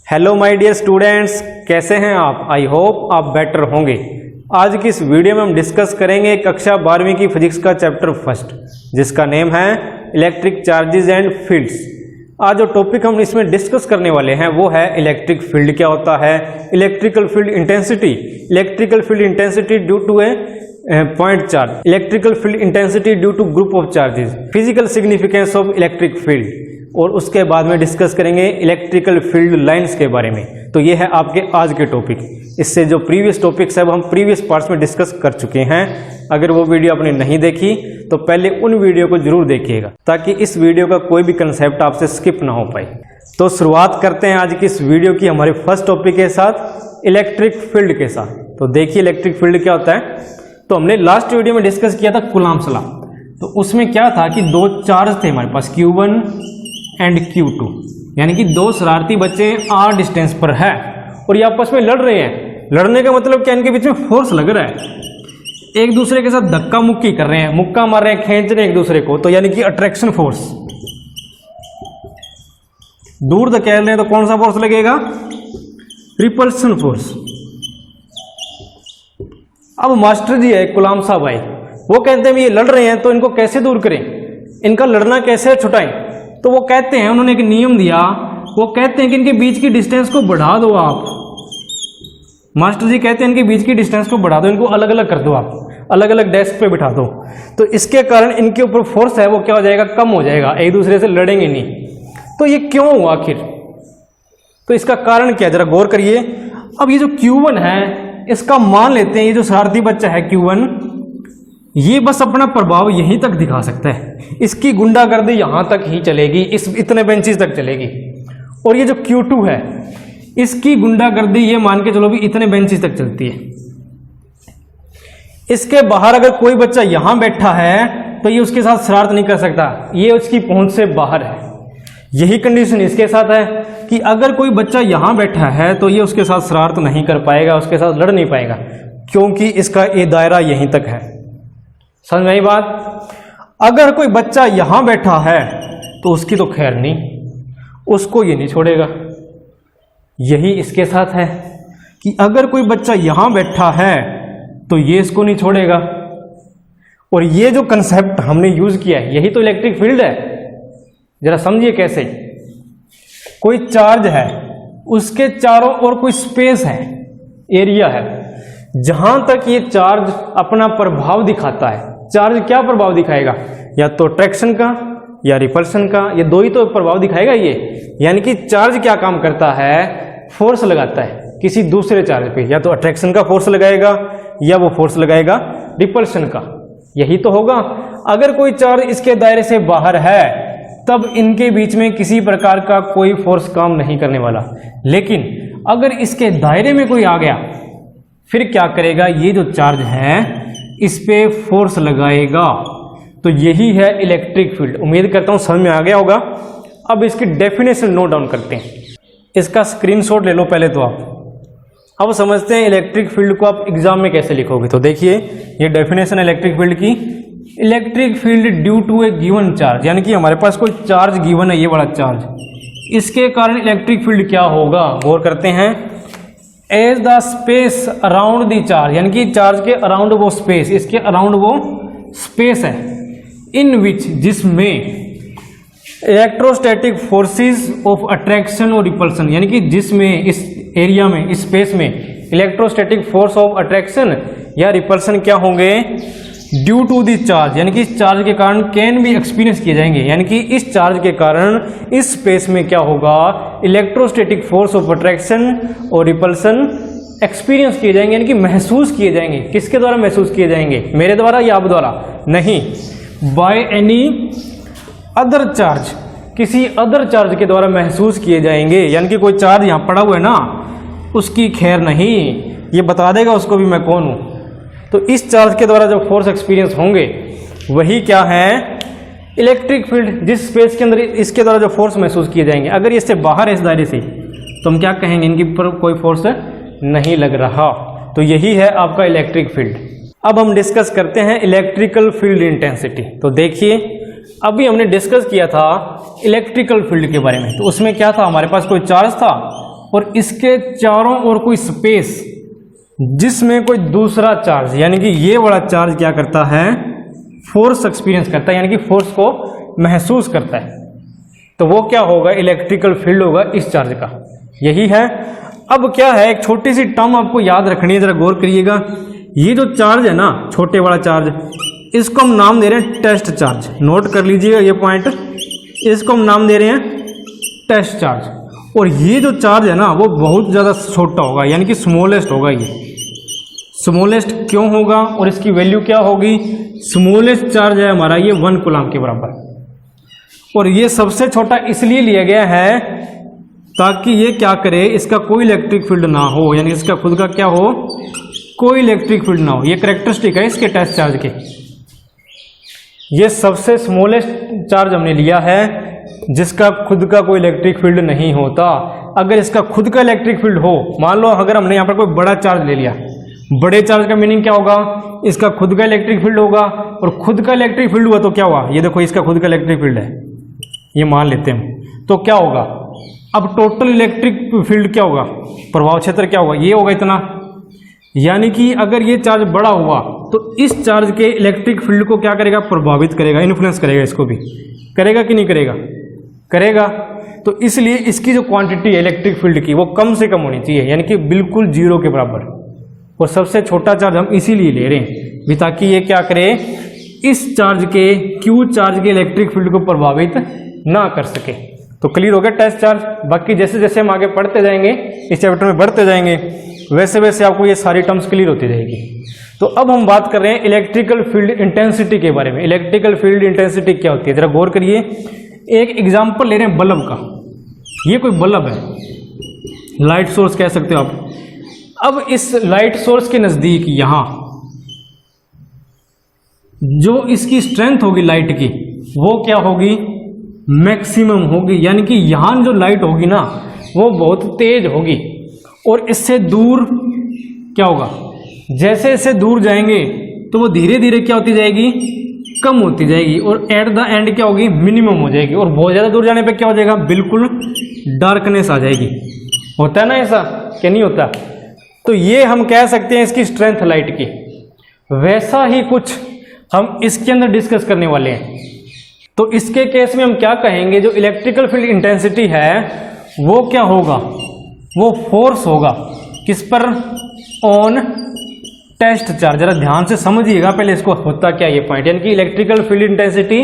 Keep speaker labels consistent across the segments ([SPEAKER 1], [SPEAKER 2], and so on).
[SPEAKER 1] Hello my dear students, कैसे हैं आप? आई होप आप बेटर होंगे। आज की इस वीडियो में हम डिस्कस करेंगे कक्षा 12वीं की फिजिक्स का चैप्टर फर्स्ट, जिसका नेम है इलेक्ट्रिक चार्जेस एंड फील्ड्स। आज जो टॉपिक हम इसमें डिस्कस करने वाले हैं वो है इलेक्ट्रिक फील्ड क्या होता है, electrical field intensity, electrical field intensity due to a point charge, electrical field intensity due to group of charges, physical significance of electric field, और उसके बाद में डिस्कस करेंगे इलेक्ट्रिकल फील्ड लाइंस के बारे में। तो ये है आपके आज के टॉपिक। इससे जो प्रीवियस टॉपिक्स है वो हम प्रीवियस पार्ट्स में डिस्कस कर चुके हैं। अगर वो वीडियो आपने नहीं देखी तो पहले उन वीडियो को जरूर देखिएगा, ताकि इस वीडियो का कोई भी कंसेप्ट आपसे स्किप ना हो पाए। तो शुरुआत करते हैं आज की इस वीडियो की हमारे फर्स्ट टॉपिक के साथ, इलेक्ट्रिक फील्ड के साथ। तो देखिए इलेक्ट्रिक फील्ड क्या होता है। तो हमने लास्ट वीडियो में डिस्कस किया था कूलॉम्स लॉ। तो उसमें क्या था कि दो चार्ज थे हमारे पास, Q1 एंड Q2, यानी कि दो शरारती बच्चे r डिस्टेंस पर है और ये आपस में लड़ रहे हैं। लड़ने का मतलब क्या, इनके बीच में फोर्स लग रहा है, एक दूसरे के साथ धक्का मुक्की कर रहे हैं, मुक्का मार रहे हैं, खींच रहे हैं एक दूसरे को। तो यानी कि अट्रैक्शन फोर्स। दूर धकेल रहे हैं तो कौन सा फोर्स लगेगा? Repulsion force. अब मास्टर जी है कूलॉम साहब भाई, वो कहते हैं ये लड़ रहे हैं तो इनको कैसे दूर करें, इनका लड़ना कैसे छुटाएं। तो वो कहते हैं, उन्होंने एक नियम दिया, वो कहते हैं कि इनके बीच की डिस्टेंस को बढ़ा दो आप। मास्टर जी कहते हैं इनके बीच की डिस्टेंस को बढ़ा दो, इनको अलग अलग कर दो आप, अलग अलग डेस्क पे बिठा दो। तो इसके कारण इनके ऊपर फोर्स है वो क्या हो जाएगा, कम हो जाएगा, एक दूसरे से लड़ेंगे नहीं। तो ये क्यों हुआ आखिर? तो इसका कारण क्या, जरा गौर करिए। अब ये जो Q1 है, इसका मान लेते हैं ये जो शरारती बच्चा है Q1, ये बस अपना प्रभाव यहीं तक दिखा सकता है, इसकी गुंडागर्दी यहां तक ही चलेगी, इस इतने बेंचेस तक चलेगी। और ये जो Q2 है, इसकी गुंडागर्दी ये मान के चलो भी इतने बेंचेस तक चलती है। इसके बाहर अगर कोई बच्चा यहां बैठा है तो ये उसके साथ शरारत नहीं कर सकता, ये उसकी पहुंच से बाहर है। यही कंडीशन इसके साथ है कि अगर कोई बच्चा यहां बैठा है तो ये उसके साथ शरारत नहीं कर पाएगा, उसके साथ लड़ नहीं पाएगा, क्योंकि इसका ये दायरा यहीं तक है। समझ में आई बात? अगर कोई बच्चा यहां बैठा है तो उसकी तो खैर नहीं, उसको ये नहीं छोड़ेगा। यही इसके साथ है कि अगर कोई बच्चा यहां बैठा है तो ये इसको नहीं छोड़ेगा। और ये जो कंसेप्ट हमने यूज किया है, यही तो इलेक्ट्रिक फील्ड है। जरा समझिए कैसे। कोई चार्ज है, उसके चारों ओर कोई स्पेस है, एरिया है, जहां तक ये चार्ज अपना प्रभाव दिखाता है। चार्ज क्या प्रभाव दिखाएगा? या तो अट्रैक्शन का या रिपल्शन का, ये दो ही तो प्रभाव दिखाएगा ये। यानी कि चार्ज क्या काम करता है, फोर्स लगाता है किसी दूसरे चार्ज पे, या तो अट्रैक्शन का फोर्स लगाएगा या वो फोर्स लगाएगा रिपल्शन का। यही तो होगा। अगर कोई चार्ज इसके दायरे से बाहर है तब इनके बीच में किसी प्रकार का कोई फोर्स काम नहीं करने वाला। लेकिन अगर इसके दायरे में कोई आ गया, फिर क्या करेगा, ये जो चार्ज है इस पे फोर्स लगाएगा। तो यही है इलेक्ट्रिक फील्ड। उम्मीद करता हूं समझ में आ गया होगा। अब इसकी डेफिनेशन नोट डाउन करते हैं, इसका स्क्रीनशॉट ले लो पहले तो आप। अब समझते हैं इलेक्ट्रिक फील्ड को आप एग्जाम में कैसे लिखोगे। तो देखिए ये डेफिनेशन इलेक्ट्रिक फील्ड की, electric field due to a given charge, यानी कि हमारे पास कोई चार्ज गिवन है, ये वाला चार्ज, इसके कारण इलेक्ट्रिक फील्ड क्या होगा, गौर करते हैं। As the space around the charge, यानी कि चार्ज के अराउंड वो स्पेस, इसके अराउंड वो स्पेस है, इन विच, जिसमें इलेक्ट्रोस्टैटिक फोर्सेस ऑफ अट्रैक्शन और रिपल्सन, यानी कि जिसमें, इस एरिया में, इस स्पेस में इलेक्ट्रोस्टैटिक फोर्स ऑफ अट्रैक्शन या रिपल्सन क्या होंगे, ड्यू टू द चार्ज, यानी कि इस चार्ज के कारण कैन भी एक्सपीरियंस किए जाएंगे। यानी कि इस चार्ज के कारण इस स्पेस में क्या होगा, इलेक्ट्रोस्टैटिक फोर्स ऑफ अट्रैक्शन और रिपल्सन एक्सपीरियंस किए जाएंगे, यानी कि महसूस किए जाएंगे। किसके द्वारा महसूस किए जाएंगे, मेरे द्वारा या आप द्वारा? नहीं, बाय एनी अदर चार्ज, किसी अदर चार्ज के द्वारा महसूस किए जाएंगे। यानी कि कोई चार्ज यहाँ पड़ा हुआ है ना, उसकी खैर नहीं, ये बता देगा उसको भी मैं कौन हूँ। तो इस चार्ज के द्वारा जो फोर्स एक्सपीरियंस होंगे वही क्या है, इलेक्ट्रिक फील्ड। जिस स्पेस के अंदर इसके द्वारा जो फोर्स महसूस किए जाएंगे, अगर इससे बाहर है इस दायरे से, तो हम क्या कहेंगे, इनके ऊपर कोई फोर्स नहीं लग रहा। तो यही है आपका इलेक्ट्रिक फील्ड। अब हम डिस्कस करते हैं इलेक्ट्रिकल फील्ड इंटेंसिटी। तो देखिए अभी हमने डिस्कस किया था इलेक्ट्रिकल फील्ड के बारे में, तो उसमें क्या था, हमारे पास कोई चार्ज था और इसके चारों ओर कोई स्पेस जिसमें कोई दूसरा चार्ज यानी कि ये वाला चार्ज क्या करता है, फोर्स एक्सपीरियंस करता है, यानी कि फोर्स को महसूस करता है, तो वो क्या होगा, इलेक्ट्रिकल फील्ड होगा इस चार्ज का। यही है। अब क्या है, एक छोटी सी टर्म आपको याद रखनी है, जरा गौर करिएगा। ये जो चार्ज है ना, छोटे वाला चार्ज, इसको हम नाम दे रहे हैं टेस्ट चार्ज। नोट कर लीजिएगा ये पॉइंट, इसको हम नाम दे रहे हैं टेस्ट चार्ज। और ये जो चार्ज है ना, वो बहुत ज़्यादा छोटा होगा, यानी कि स्मॉलेस्ट होगा। ये स्मॉलेस्ट क्यों होगा और इसकी वैल्यू क्या होगी? स्मॉलेस्ट चार्ज है हमारा ये 1 कूलम के बराबर, और ये सबसे छोटा इसलिए लिया गया है ताकि ये क्या करे, इसका कोई इलेक्ट्रिक फील्ड ना हो, यानी इसका खुद का क्या हो, कोई इलेक्ट्रिक फील्ड ना हो। ये कैरेक्टरिस्टिक है इसके टेस्ट चार्ज के। ये सबसे स्मॉलेस्ट चार्ज हमने लिया है जिसका खुद का कोई इलेक्ट्रिक फील्ड नहीं होता। अगर इसका खुद का इलेक्ट्रिक फील्ड हो, मान लो अगर हमने यहाँ पर कोई बड़ा चार्ज ले लिया, बड़े चार्ज का मीनिंग क्या होगा, इसका खुद का इलेक्ट्रिक फील्ड होगा, और खुद का इलेक्ट्रिक फील्ड हुआ तो क्या हुआ, ये देखो इसका खुद का इलेक्ट्रिक फील्ड है, ये मान लेते हैं, तो क्या होगा, अब टोटल इलेक्ट्रिक फील्ड क्या होगा, प्रभाव क्षेत्र क्या होगा, ये होगा इतना। यानी कि अगर ये चार्ज बड़ा हुआ तो इस चार्ज के इलेक्ट्रिक फील्ड को क्या करेगा, प्रभावित करेगा, इन्फ्लुएंस करेगा, इसको भी करेगा कि नहीं करेगा, करेगा। तो इसलिए इसकी जो क्वांटिटी है इलेक्ट्रिक फील्ड की वो कम से कम होनी चाहिए, यानी कि बिल्कुल 0 के बराबर। और सबसे छोटा चार्ज हम इसीलिए ले रहे हैं भी, ताकि ये क्या करे, इस चार्ज के, क्यू चार्ज के इलेक्ट्रिक फील्ड को प्रभावित ना कर सके। तो क्लियर हो गया टेस्ट चार्ज। बाकी जैसे जैसे हम आगे पढ़ते जाएंगे, इस चैप्टर में बढ़ते जाएंगे, वैसे वैसे आपको ये सारी टर्म्स क्लियर होती रहेगी। तो अब हम बात कर रहे हैं इलेक्ट्रिकल फील्ड इंटेंसिटी के बारे में। इलेक्ट्रिकल फील्ड इंटेंसिटी क्या होती है, जरा गौर करिए। एक एग्जांपल ले रहे हैं बल्ब का। ये कोई बल्ब है, लाइट सोर्स कह सकते हो आप। अब इस लाइट सोर्स के नजदीक यहां जो इसकी स्ट्रेंथ होगी लाइट की, वो क्या होगी, मैक्सिमम होगी। यानी कि यहां जो लाइट होगी ना, वो बहुत तेज होगी, और इससे दूर क्या होगा, जैसे इससे दूर जाएंगे तो वो धीरे धीरे क्या होती जाएगी, कम होती जाएगी, और एट द एंड क्या होगी, मिनिमम हो जाएगी। और बहुत ज़्यादा दूर जाने पे क्या हो जाएगा, बिल्कुल डार्कनेस आ जाएगी। होता है ना ऐसा, क्या नहीं होता? तो ये हम कह सकते हैं इसकी स्ट्रेंथ लाइट की। वैसा ही कुछ हम इसके अंदर डिस्कस करने वाले हैं। तो इसके केस में हम क्या कहेंगे, जो इलेक्ट्रिकल फील्ड इंटेंसिटी है वो क्या होगा, वो फोर्स होगा किस पर, ऑन टेस्ट चार्ज। जरा ध्यान से समझिएगा पहले इसको, होता क्या ये पॉइंट, यानी कि इलेक्ट्रिकल फील्ड इंटेंसिटी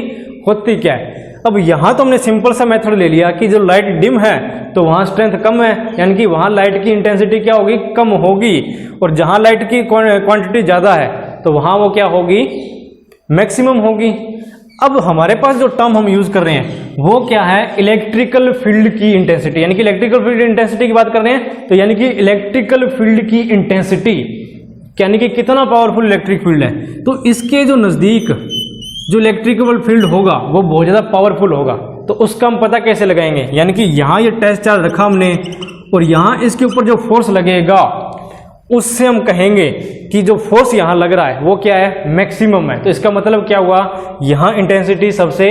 [SPEAKER 1] होती क्या है। अब यहां तो हमने सिंपल सा मेथड ले लिया कि जो लाइट डिम है तो वहां स्ट्रेंथ कम है, यानी कि वहां लाइट की इंटेंसिटी क्या होगी, कम होगी, और जहां लाइट की क्वांटिटी ज्यादा है तो वहां वो क्या होगी, मैक्सिमम होगी। अब हमारे पास जो टर्म हम यूज कर रहे हैं वो क्या है, इलेक्ट्रिकल फील्ड की इंटेंसिटी। यानी कि इलेक्ट्रिकल फील्ड इंटेंसिटी की बात कर रहे हैं, तो यानी कि इलेक्ट्रिकल फील्ड की इंटेंसिटी, यानी कि कितना पावरफुल इलेक्ट्रिक फील्ड है। तो इसके जो नजदीक जो इलेक्ट्रिकल फील्ड होगा वो बहुत ज्यादा पावरफुल होगा। तो उसका हम पता कैसे लगाएंगे, यानी कि यहाँ ये टेस्ट चार्ज रखा हमने, और यहाँ इसके ऊपर जो फोर्स लगेगा उससे हम कहेंगे कि जो फोर्स यहाँ लग रहा है वो क्या है, मैक्सिमम है। तो इसका मतलब क्या हुआ, यहाँ इंटेंसिटी सबसे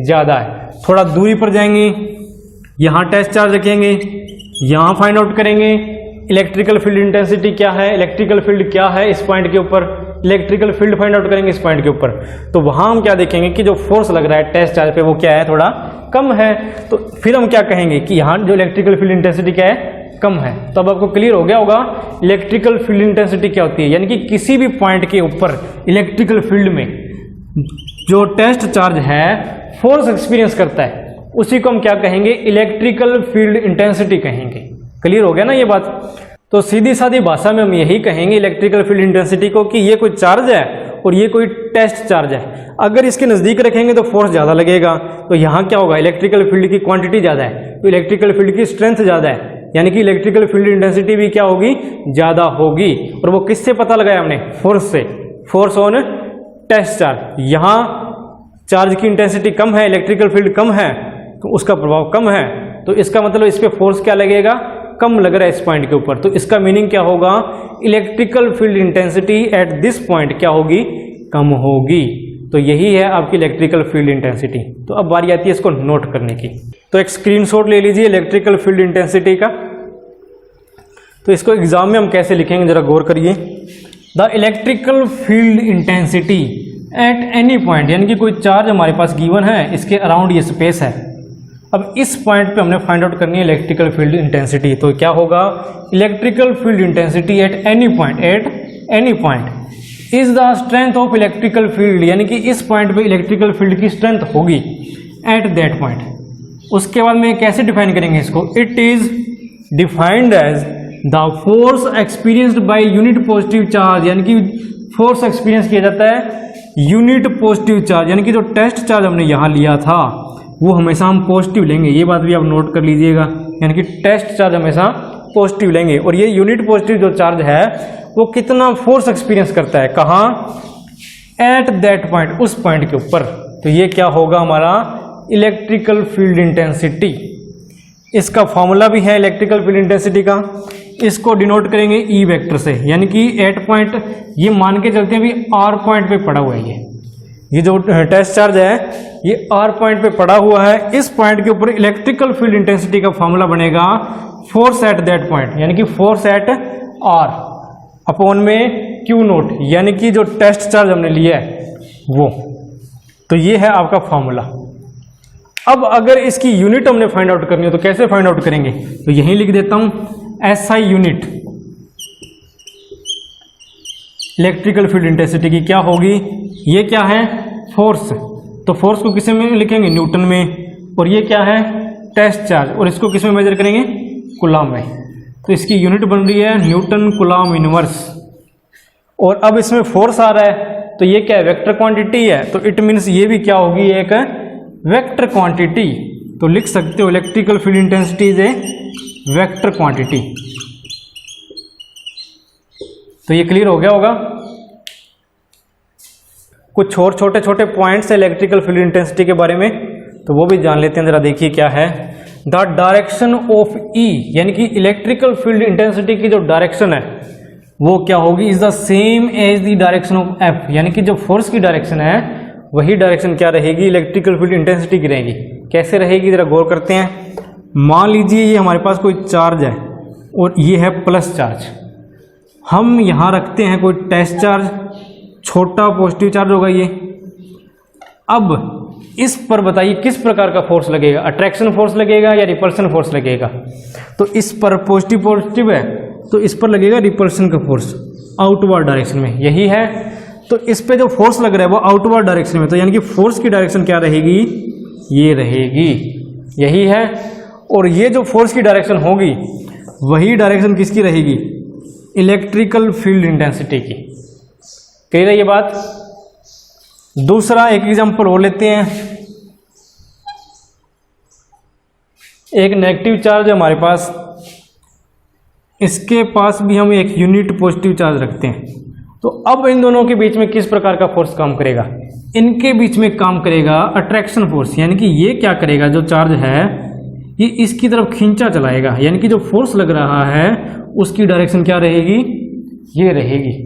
[SPEAKER 1] ज्यादा है। थोड़ा दूरी पर जाएंगे, यहाँ टेस्ट चार्ज रखेंगे, यहाँ फाइंड आउट करेंगे इलेक्ट्रिकल फील्ड इंटेंसिटी क्या है, इलेक्ट्रिकल फील्ड क्या है इस पॉइंट के ऊपर, इलेक्ट्रिकल फील्ड फाइंड आउट करेंगे इस पॉइंट के ऊपर। तो वहां हम क्या देखेंगे कि जो फोर्स लग रहा है टेस्ट चार्ज पे वो क्या है, थोड़ा कम है। तो फिर हम क्या कहेंगे कि यहाँ जो इलेक्ट्रिकल फील्ड इंटेंसिटी क्या है, कम है। तो अब आपको क्लियर हो गया होगा इलेक्ट्रिकल फील्ड इंटेंसिटी क्या होती है। यानी कि किसी भी पॉइंट के ऊपर इलेक्ट्रिकल फील्ड में जो टेस्ट चार्ज है फोर्स एक्सपीरियंस करता है, उसी को हम क्या कहेंगे, इलेक्ट्रिकल फील्ड इंटेंसिटी कहेंगे। क्लियर हो गया ना ये बात। तो सीधी सादी भाषा में हम यही कहेंगे इलेक्ट्रिकल फील्ड इंटेंसिटी को कि ये कोई चार्ज है और ये कोई टेस्ट चार्ज है। अगर इसके नजदीक रखेंगे तो फोर्स ज्यादा लगेगा, तो यहाँ क्या होगा, इलेक्ट्रिकल फील्ड की क्वांटिटी ज्यादा है, तो इलेक्ट्रिकल फील्ड की स्ट्रेंथ ज्यादा है, यानी कि इलेक्ट्रिकल फील्ड इंटेंसिटी भी क्या होगी, ज्यादा होगी। और वो किससे पता लगाया हमने, फोर्स से, फोर्स ऑन टेस्ट चार्ज। यहाँ चार्ज की इंटेंसिटी कम है, इलेक्ट्रिकल फील्ड कम है, तो उसका प्रभाव कम है, तो इसका मतलब इस पे फोर्स क्या लगेगा, कम लग रहा है इस पॉइंट के ऊपर। तो इसका मीनिंग क्या होगा, electrical field intensity at this point क्या होगी, कम होगी। तो यही है आपकी इलेक्ट्रिकल फील्ड इंटेंसिटी। तो अब बारी आती है इसको नोट करने की। तो एक स्क्रीनशॉट ले लीजिए इलेक्ट्रिकल फील्ड इंटेंसिटी का। तो इसको एग्जाम में हम कैसे लिखेंगे जरा गौर करिए। The electrical field intensity at any point, यानी कि कोई चार्ज हमारे पास गिवन है, इसके अराउंड ये स्पेस है। अब इस पॉइंट पे हमने फाइंड आउट करनी है इलेक्ट्रिकल फील्ड इंटेंसिटी। तो क्या होगा, electrical field intensity at any point is the strength of electrical field, यानी कि इस पॉइंट पे इलेक्ट्रिकल फील्ड की स्ट्रेंथ होगी एट दैट पॉइंट। उसके बाद में कैसे डिफाइन करेंगे इसको, it is defined as the force experienced by unit positive charge, यानी कि फोर्स एक्सपीरियंस किया जाता है यूनिट पॉजिटिव चार्ज, यानी कि जो टेस्ट चार्ज हमने यहाँ लिया था वो हमेशा हम पॉजिटिव लेंगे, ये बात भी आप नोट कर लीजिएगा, यानी कि टेस्ट चार्ज हमेशा पॉजिटिव लेंगे। और ये यूनिट पॉजिटिव जो चार्ज है वो कितना फोर्स एक्सपीरियंस करता है, कहाँ, एट दैट पॉइंट, उस पॉइंट के ऊपर। तो ये क्या होगा हमारा इलेक्ट्रिकल फील्ड इंटेंसिटी। इसका फॉर्मूला भी है इलेक्ट्रिकल फील्ड इंटेंसिटी का, इसको डिनोट करेंगे ई वेक्टर से, यानी कि एट पॉइंट, ये मान के चलते हैं भी आर पॉइंट पे पड़ा हुआ है, ये जो टेस्ट चार्ज है ये आर पॉइंट पे पड़ा हुआ है। इस पॉइंट के ऊपर इलेक्ट्रिकल फील्ड इंटेंसिटी का फॉर्मूला बनेगा फोर्स एट दैट पॉइंट, यानी कि फोर्स एट आर अपॉन में क्यू नोट, यानी कि जो टेस्ट चार्ज हमने लिया है वो। तो ये है आपका फॉर्मूला। अब अगर इसकी यूनिट हमने फाइंड आउट करनी हो तो कैसे फाइंड आउट करेंगे, तो यहीं लिख देता हूं SI unit electrical field intensity की क्या होगी, ये क्या है फोर्स, तो फोर्स को किस में लिखेंगे, न्यूटन में, और ये क्या है टेस्ट चार्ज, और इसको किस में मेजर करेंगे, कूलम में। तो इसकी यूनिट बन रही है न्यूटन कूलम इनवर्स। और अब इसमें फोर्स आ रहा है तो ये क्या है, वेक्टर क्वांटिटी है, तो इट मीन्स ये भी क्या होगी, एक वेक्टर क्वांटिटी। तो लिख सकते हो electrical field intensity is a vector quantity. तो ये क्लियर हो गया होगा। कुछ और छोटे छोटे पॉइंट्स है इलेक्ट्रिकल फील्ड इंटेंसिटी के बारे में, तो वो भी जान लेते हैं, जरा देखिए क्या है। द डायरेक्शन ऑफ ई, यानी कि इलेक्ट्रिकल फील्ड इंटेंसिटी की जो डायरेक्शन है वो क्या होगी, is the same as the direction of F, यानी कि जो फोर्स की डायरेक्शन है वही डायरेक्शन क्या रहेगी, इलेक्ट्रिकल फील्ड इंटेंसिटी की रहेगी। कैसे रहेगी जरा गौर करते हैं। मान लीजिए ये हमारे पास कोई चार्ज है और ये है प्लस चार्ज, हम यहाँ रखते हैं कोई टेस्ट चार्ज, छोटा पॉजिटिव चार्ज होगा ये। अब इस पर बताइए किस प्रकार का फोर्स लगेगा, अट्रैक्शन फोर्स लगेगा या रिपल्शन फोर्स लगेगा। तो इस पर पॉजिटिव पॉजिटिव है तो इस पर लगेगा रिपल्शन का फोर्स आउटवर्ड डायरेक्शन में, यही है। तो इस पे जो फोर्स लग रहा है वो आउटवर्ड डायरेक्शन में, तो यानी कि फोर्स की डायरेक्शन क्या रहेगी, ये रहेगी, यही है। और ये जो फोर्स की डायरेक्शन होगी वही डायरेक्शन किसकी रहेगी, इलेक्ट्रिकल फील्ड इंटेंसिटी की। क्लियर है ये बात। दूसरा एक एग्जांपल और लेते हैं। एक नेगेटिव चार्ज है हमारे पास, इसके पास भी हम एक यूनिट पॉजिटिव चार्ज रखते हैं। तो अब इन दोनों के बीच में किस प्रकार का फोर्स काम करेगा, इनके बीच में काम करेगा अट्रैक्शन फोर्स, यानी कि ये क्या करेगा, जो चार्ज है ये इसकी तरफ खींचा चलाएगा, यानी कि जो फोर्स लग रहा है उसकी डायरेक्शन क्या रहेगी, ये रहेगी।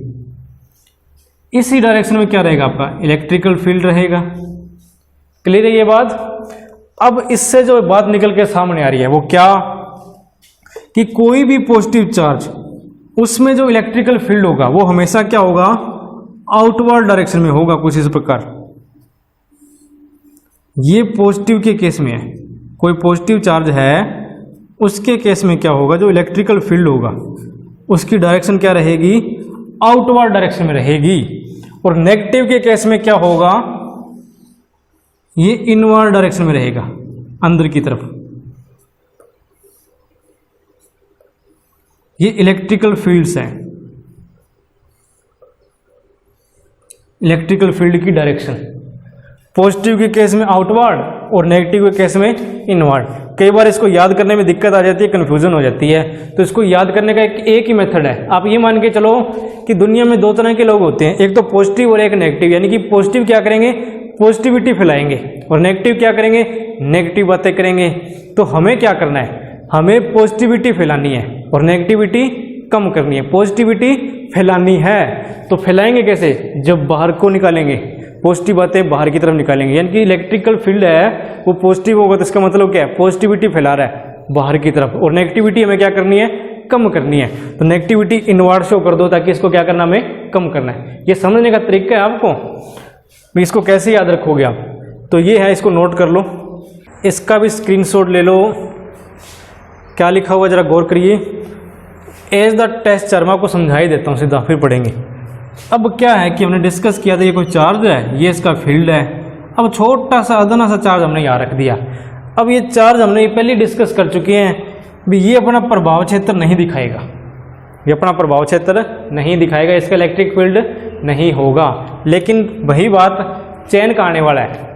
[SPEAKER 1] इसी डायरेक्शन में क्या रहेगा आपका इलेक्ट्रिकल फील्ड रहेगा। क्लियर है ये बात। अब इससे जो बात निकल के सामने आ रही है वो क्या, कि कोई भी पॉजिटिव चार्ज उसमें जो इलेक्ट्रिकल फील्ड होगा वो हमेशा क्या होगा, आउटवर्ड डायरेक्शन में होगा कुछ इस प्रकार। ये पॉजिटिव के केस में है, कोई पॉजिटिव चार्ज है उसके केस में क्या होगा, जो इलेक्ट्रिकल फील्ड होगा उसकी डायरेक्शन क्या रहेगी, आउटवर्ड डायरेक्शन में रहेगी। और नेगेटिव के केस में क्या होगा, ये इनवर्ड डायरेक्शन में रहेगा, अंदर की तरफ। ये इलेक्ट्रिकल फील्ड्स हैं, इलेक्ट्रिकल फील्ड की डायरेक्शन पॉजिटिव के केस में आउटवर्ड और नेगेटिव के केस में इनवर्ड। कई बार इसको याद करने में दिक्कत आ जाती है, कन्फ्यूजन हो जाती है, तो इसको याद करने का एक ही मेथड है। आप ये मान के चलो कि दुनिया में दो तरह के लोग होते हैं, एक तो पॉजिटिव और एक नेगेटिव। यानी कि पॉजिटिव क्या करेंगे, पॉजिटिविटी फैलाएंगे, और नेगेटिव क्या करेंगे, नेगेटिव बातें करेंगे। तो हमें क्या करना है, हमें पॉजिटिविटी फैलानी है और नेगेटिविटी कम करनी है। पॉजिटिविटी फैलानी है तो फैलाएंगे कैसे, जब बाहर को निकालेंगे, पॉजिटिव बातें बाहर की तरफ निकालेंगे। यानी कि इलेक्ट्रिकल फील्ड है वो पॉजिटिव होगा तो इसका मतलब क्या है, पॉजिटिविटी फैला रहा है बाहर की तरफ, और नेगेटिविटी हमें क्या करनी है, कम करनी है, तो नेगेटिविटी इनवर्ड शो कर दो ताकि इसको क्या करना, हमें कम करना है। ये समझने का तरीका है आपको, भी इसको कैसे याद रखोगे आप, तो ये है, इसको नोट कर लो, इसका भी स्क्रीनशॉट ले लो। क्या लिखा हुआ जरा गौर करिए, एज द टेस्ट चार्ज, मैं आपको समझा ही देता हूँ सीधा, फिर पढ़ेंगे। अब क्या है कि हमने डिस्कस किया था, ये कोई चार्ज है, ये इसका फील्ड है। अब छोटा सा अदना सा चार्ज हमने यहाँ रख दिया। अब ये चार्ज हमने पहले डिस्कस कर चुके हैं भी ये अपना प्रभाव क्षेत्र नहीं दिखाएगा, ये अपना प्रभाव क्षेत्र नहीं दिखाएगा, इसका इलेक्ट्रिक फील्ड नहीं होगा। लेकिन वही बात चेन का आने वाला है,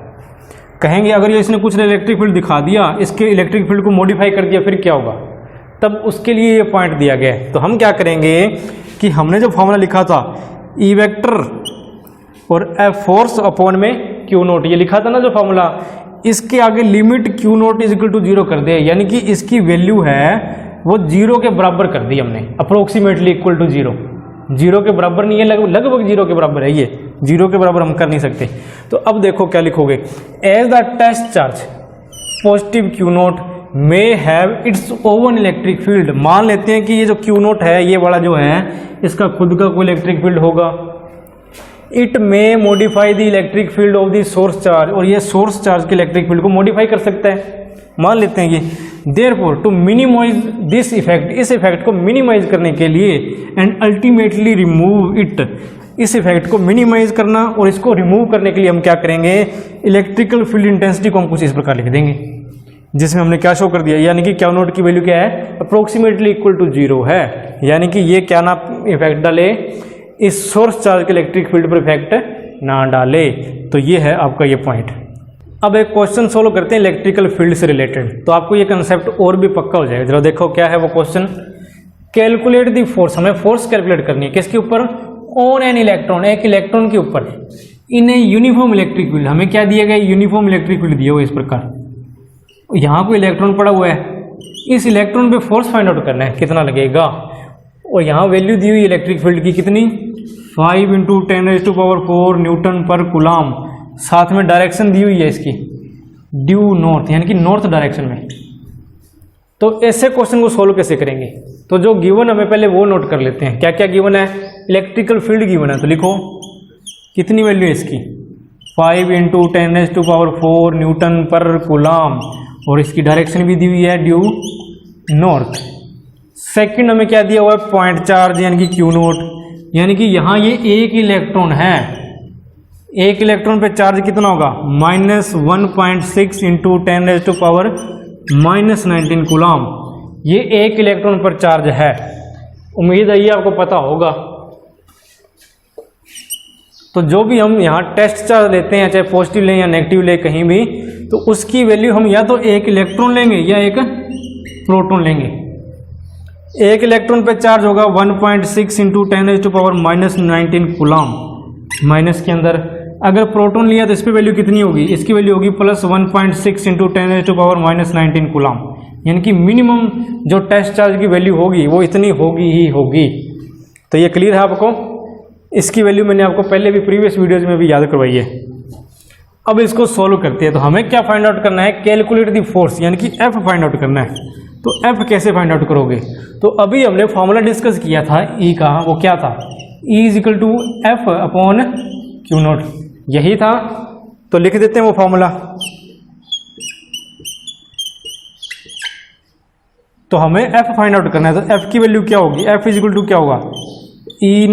[SPEAKER 1] कहेंगे अगर ये इसने कुछ इलेक्ट्रिक फील्ड दिखा दिया, इसके इलेक्ट्रिक फील्ड को मॉडिफाई कर दिया, फिर क्या होगा, तब उसके लिए ये पॉइंट दिया गया है। तो हम क्या करेंगे कि हमने जो फॉर्मूला लिखा था ई वेक्टर और एफ फोर्स अपॉन में क्यू नोट, ये लिखा था ना जो फॉर्मूला, इसके आगे limit Q naught is equal to 0 कर दे, यानी कि इसकी वैल्यू है वो 0 के बराबर कर दी हमने, अप्रोक्सीमेटली इक्वल टू 0। 0 के बराबर नहीं है, लगभग 0 के बराबर है, ये 0 के बराबर हम कर नहीं सकते। तो अब देखो क्या लिखोगे, as the test charge positive Q naught may have its own electric field. मान लेते हैं कि ये जो क्यू नोट है, ये वाला जो है, इसका खुद का कोई इलेक्ट्रिक फील्ड होगा। It may modify the electric field of the source charge, और ये सोर्स चार्ज के इलेक्ट्रिक फील्ड को मॉडिफाई कर सकता है, मान लेते हैं ये। Therefore to minimise this effect, इस इफेक्ट को मिनिमाइज करने के लिए, एंड अल्टीमेटली रिमूव इट, इस इफेक्ट को मिनिमाइज करना और इसको रिमूव करने के लिए हम क्या करेंगे, इलेक्ट्रिकल फील्ड इंटेंसिटी को हम कुछ इस प्रकार लिख देंगे, जिसमें हमने क्या शो कर दिया, यानी कि क्यू नोट की वैल्यू क्या है, अप्रोक्सीमेटली इक्वल टू 0 है। यानी कि ये क्या ना इफेक्ट डाले, इस सोर्स चार्ज के इलेक्ट्रिक फील्ड पर इफेक्ट ना डाले। तो ये है आपका ये पॉइंट। अब एक क्वेश्चन सोल्व करते हैं इलेक्ट्रिकल फील्ड से रिलेटेड, तो आपको ये कंसेप्ट और भी पक्का हो जाएगा। जरा देखो क्या है वो क्वेश्चन, कैलकुलेट दी फोर्स, हमें फोर्स कैलकुलेट करनी है किसके ऊपर, ऑन एन इलेक्ट्रॉन, एक इलेक्ट्रॉन के ऊपर, इन ए यूनिफॉर्म इलेक्ट्रिक फील्ड। हमें क्या दिया गया, यूनिफॉर्म इलेक्ट्रिक फील्ड दिया हुआ इस प्रकार, यहाँ कोई इलेक्ट्रॉन पड़ा हुआ है, इस इलेक्ट्रॉन पे फोर्स फाइंड आउट करना है कितना लगेगा, और यहाँ वैल्यू दी हुई इलेक्ट्रिक फील्ड की कितनी, 5 × 10⁴ न्यूटन पर कूलम। साथ में डायरेक्शन दी हुई है इसकी ड्यू नॉर्थ, यानी कि नॉर्थ डायरेक्शन में। तो ऐसे क्वेश्चन को सोल्व कैसे करेंगे, तो जो गिवन हमें पहले वो नोट कर लेते हैं। क्या क्या गिवन है, इलेक्ट्रिकल फील्ड गिवन है, तो लिखो कितनी वैल्यू है इसकी, 5 × 10⁴ न्यूटन पर कूलम, और इसकी डायरेक्शन भी दी हुई है ड्यू नॉर्थ। सेकंड हमें क्या दिया हुआ है, पॉइंट चार्ज यानी कि क्यू नोट, यानी कि यहाँ ये एक इलेक्ट्रॉन है, एक इलेक्ट्रॉन पे चार्ज कितना होगा, -1.6 × 10⁻⁻19 कूलम। ये एक इलेक्ट्रॉन पर चार्ज है, उम्मीद है ये आपको पता होगा। तो जो भी हम यहाँ टेस्ट चार्ज लेते हैं, चाहे पॉजिटिव लें या नेगेटिव लें कहीं भी, तो उसकी वैल्यू हम या तो एक इलेक्ट्रॉन लेंगे या एक प्रोटॉन लेंगे। एक इलेक्ट्रॉन पे चार्ज होगा 1.6 × 10⁻⁻19 कूलम, माइनस के अंदर। अगर प्रोटॉन लिया तो इस पर वैल्यू कितनी होगी, इसकी वैल्यू होगी +1.6 × 10⁻⁻19 कूलम, यानी कि मिनिमम जो टेस्ट चार्ज की वैल्यू होगी वो इतनी होगी ही होगी। तो ये क्लियर है आपको, इसकी वैल्यू मैंने आपको पहले भी प्रीवियस वीडियोज में भी याद करवाई है। अब इसको सॉल्व करते हैं, तो हमें क्या फाइंड आउट करना है, कैलकुलेट दी फोर्स, यानी कि एफ फाइंड आउट करना है। तो एफ कैसे फाइंड आउट करोगे, तो अभी हमने फॉर्मूला डिस्कस किया था ई का, वो क्या था, E = F upon Q note, यही था। तो लिख देते हैं वो फॉर्मूला। तो हमें एफ फाइंड आउट करना है, तो एफ की वैल्यू क्या होगी, एफ = क्या होगा, E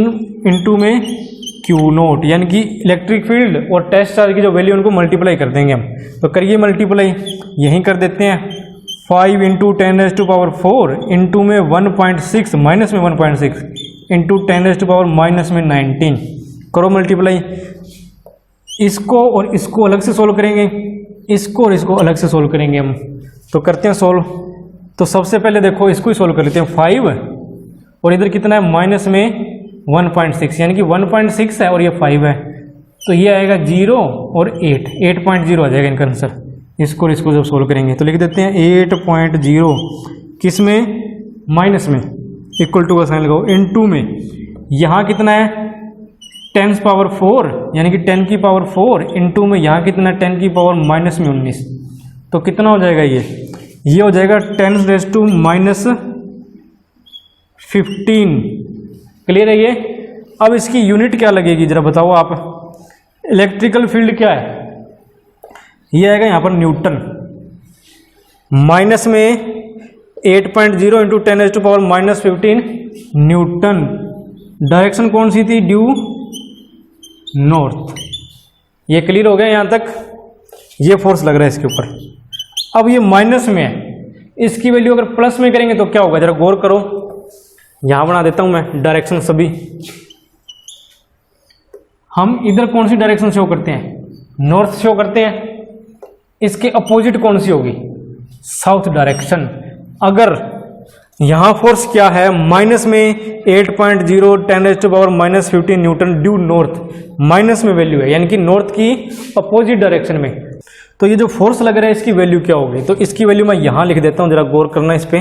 [SPEAKER 1] में क्यू नोट, यानी कि इलेक्ट्रिक फील्ड और टेस्ट चार्ज की जो वैल्यू उनको मल्टीप्लाई कर देंगे हम। तो करिए मल्टीप्लाई, यहीं कर देते हैं, 5 × 10⁻⁴ इंटू में 1.6 माइनस में 1.6 इंटू 10⁻⁻19 करो मल्टीप्लाई। इसको और इसको अलग से सोल्व करेंगे, इसको और इसको अलग से सोल्व करेंगे हम। तो करते हैं सोल्व। तो सबसे पहले देखो इसको ही सोल्व कर लेते हैं, 5 और इधर कितना है, माइनस में 1.6, यानी कि 1.6 है और ये 5 है, तो ये आएगा 0 और 8.0 आ जाएगा इनका आंसर। इसको और इसको जब सोल्व करेंगे तो लिख देते हैं 8.0 किस में, माइनस में, इक्वल टू का साइन लगाओ, इनटू में यहाँ कितना है 10⁻⁴, यानी कि 10 की पावर 4 इंटू में यहाँ कितना 10 की पावर -19, तो कितना हो जाएगा ये हो जाएगा 10⁻⁻⁻ 15। क्लियर है ये। अब इसकी यूनिट क्या लगेगी जरा बताओ आप। इलेक्ट्रिकल फील्ड क्या है, ये आएगा यहाँ पर न्यूटन। माइनस में 8.0 इंटू 10⁻⁻15 न्यूटन। डायरेक्शन कौन सी थी, ड्यू नॉर्थ। ये क्लियर हो गया यहाँ तक। ये फोर्स लग रहा है इसके ऊपर। अब ये माइनस में है, इसकी वैल्यू अगर प्लस में करेंगे तो क्या होगा जरा गौर करो। यहां बना देता हूं मैं डायरेक्शन सभी। हम इधर कौन सी डायरेक्शन शो करते हैं, नॉर्थ शो करते हैं। इसके अपोजिट कौन सी होगी, साउथ डायरेक्शन। अगर यहां फोर्स क्या है, माइनस में 8.0 10⁻⁻15 न्यूटन ड्यू नॉर्थ, माइनस में वैल्यू है, यानी कि नॉर्थ की अपोजिट डायरेक्शन में। तो ये जो फोर्स लग रहा है इसकी वैल्यू क्या होगी, तो इसकी वैल्यू मैं यहां लिख देता हूं, जरा गौर करना इस पे।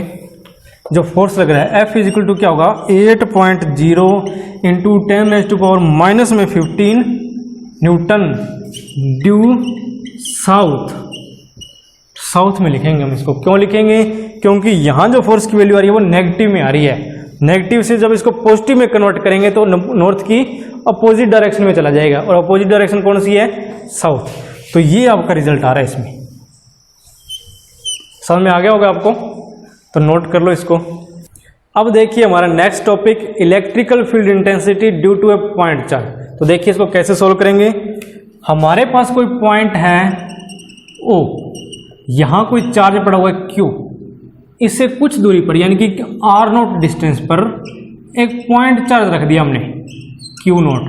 [SPEAKER 1] जो फोर्स लग रहा है F इजिकल टू क्या होगा, 8.0 into 10⁻⁻15 Newton due south. South में लिखेंगे हम इसको। क्यों लिखेंगे, क्योंकि यहां जो फोर्स की वैल्यू आ रही है वो नेगेटिव में आ रही है। नेगेटिव से जब इसको पॉजिटिव में कन्वर्ट करेंगे तो नॉर्थ की अपोजिट डायरेक्शन में चला जाएगा, और अपोजिट डायरेक्शन कौन सी है, साउथ। तो ये आपका रिजल्ट आ रहा है इसमें। समझ में आ गया होगा आपको, तो नोट कर लो इसको। अब देखिए हमारा next topic, electrical field intensity due to a point charge. तो देखिए इसको कैसे सोल्व करेंगे। हमारे पास कोई पॉइंट है O, यहां कोई चार्ज पड़ा हुआ है Q, इससे कुछ दूरी पर यानी कि R0 डिस्टेंस पर एक पॉइंट चार्ज रख दिया हमने Q0,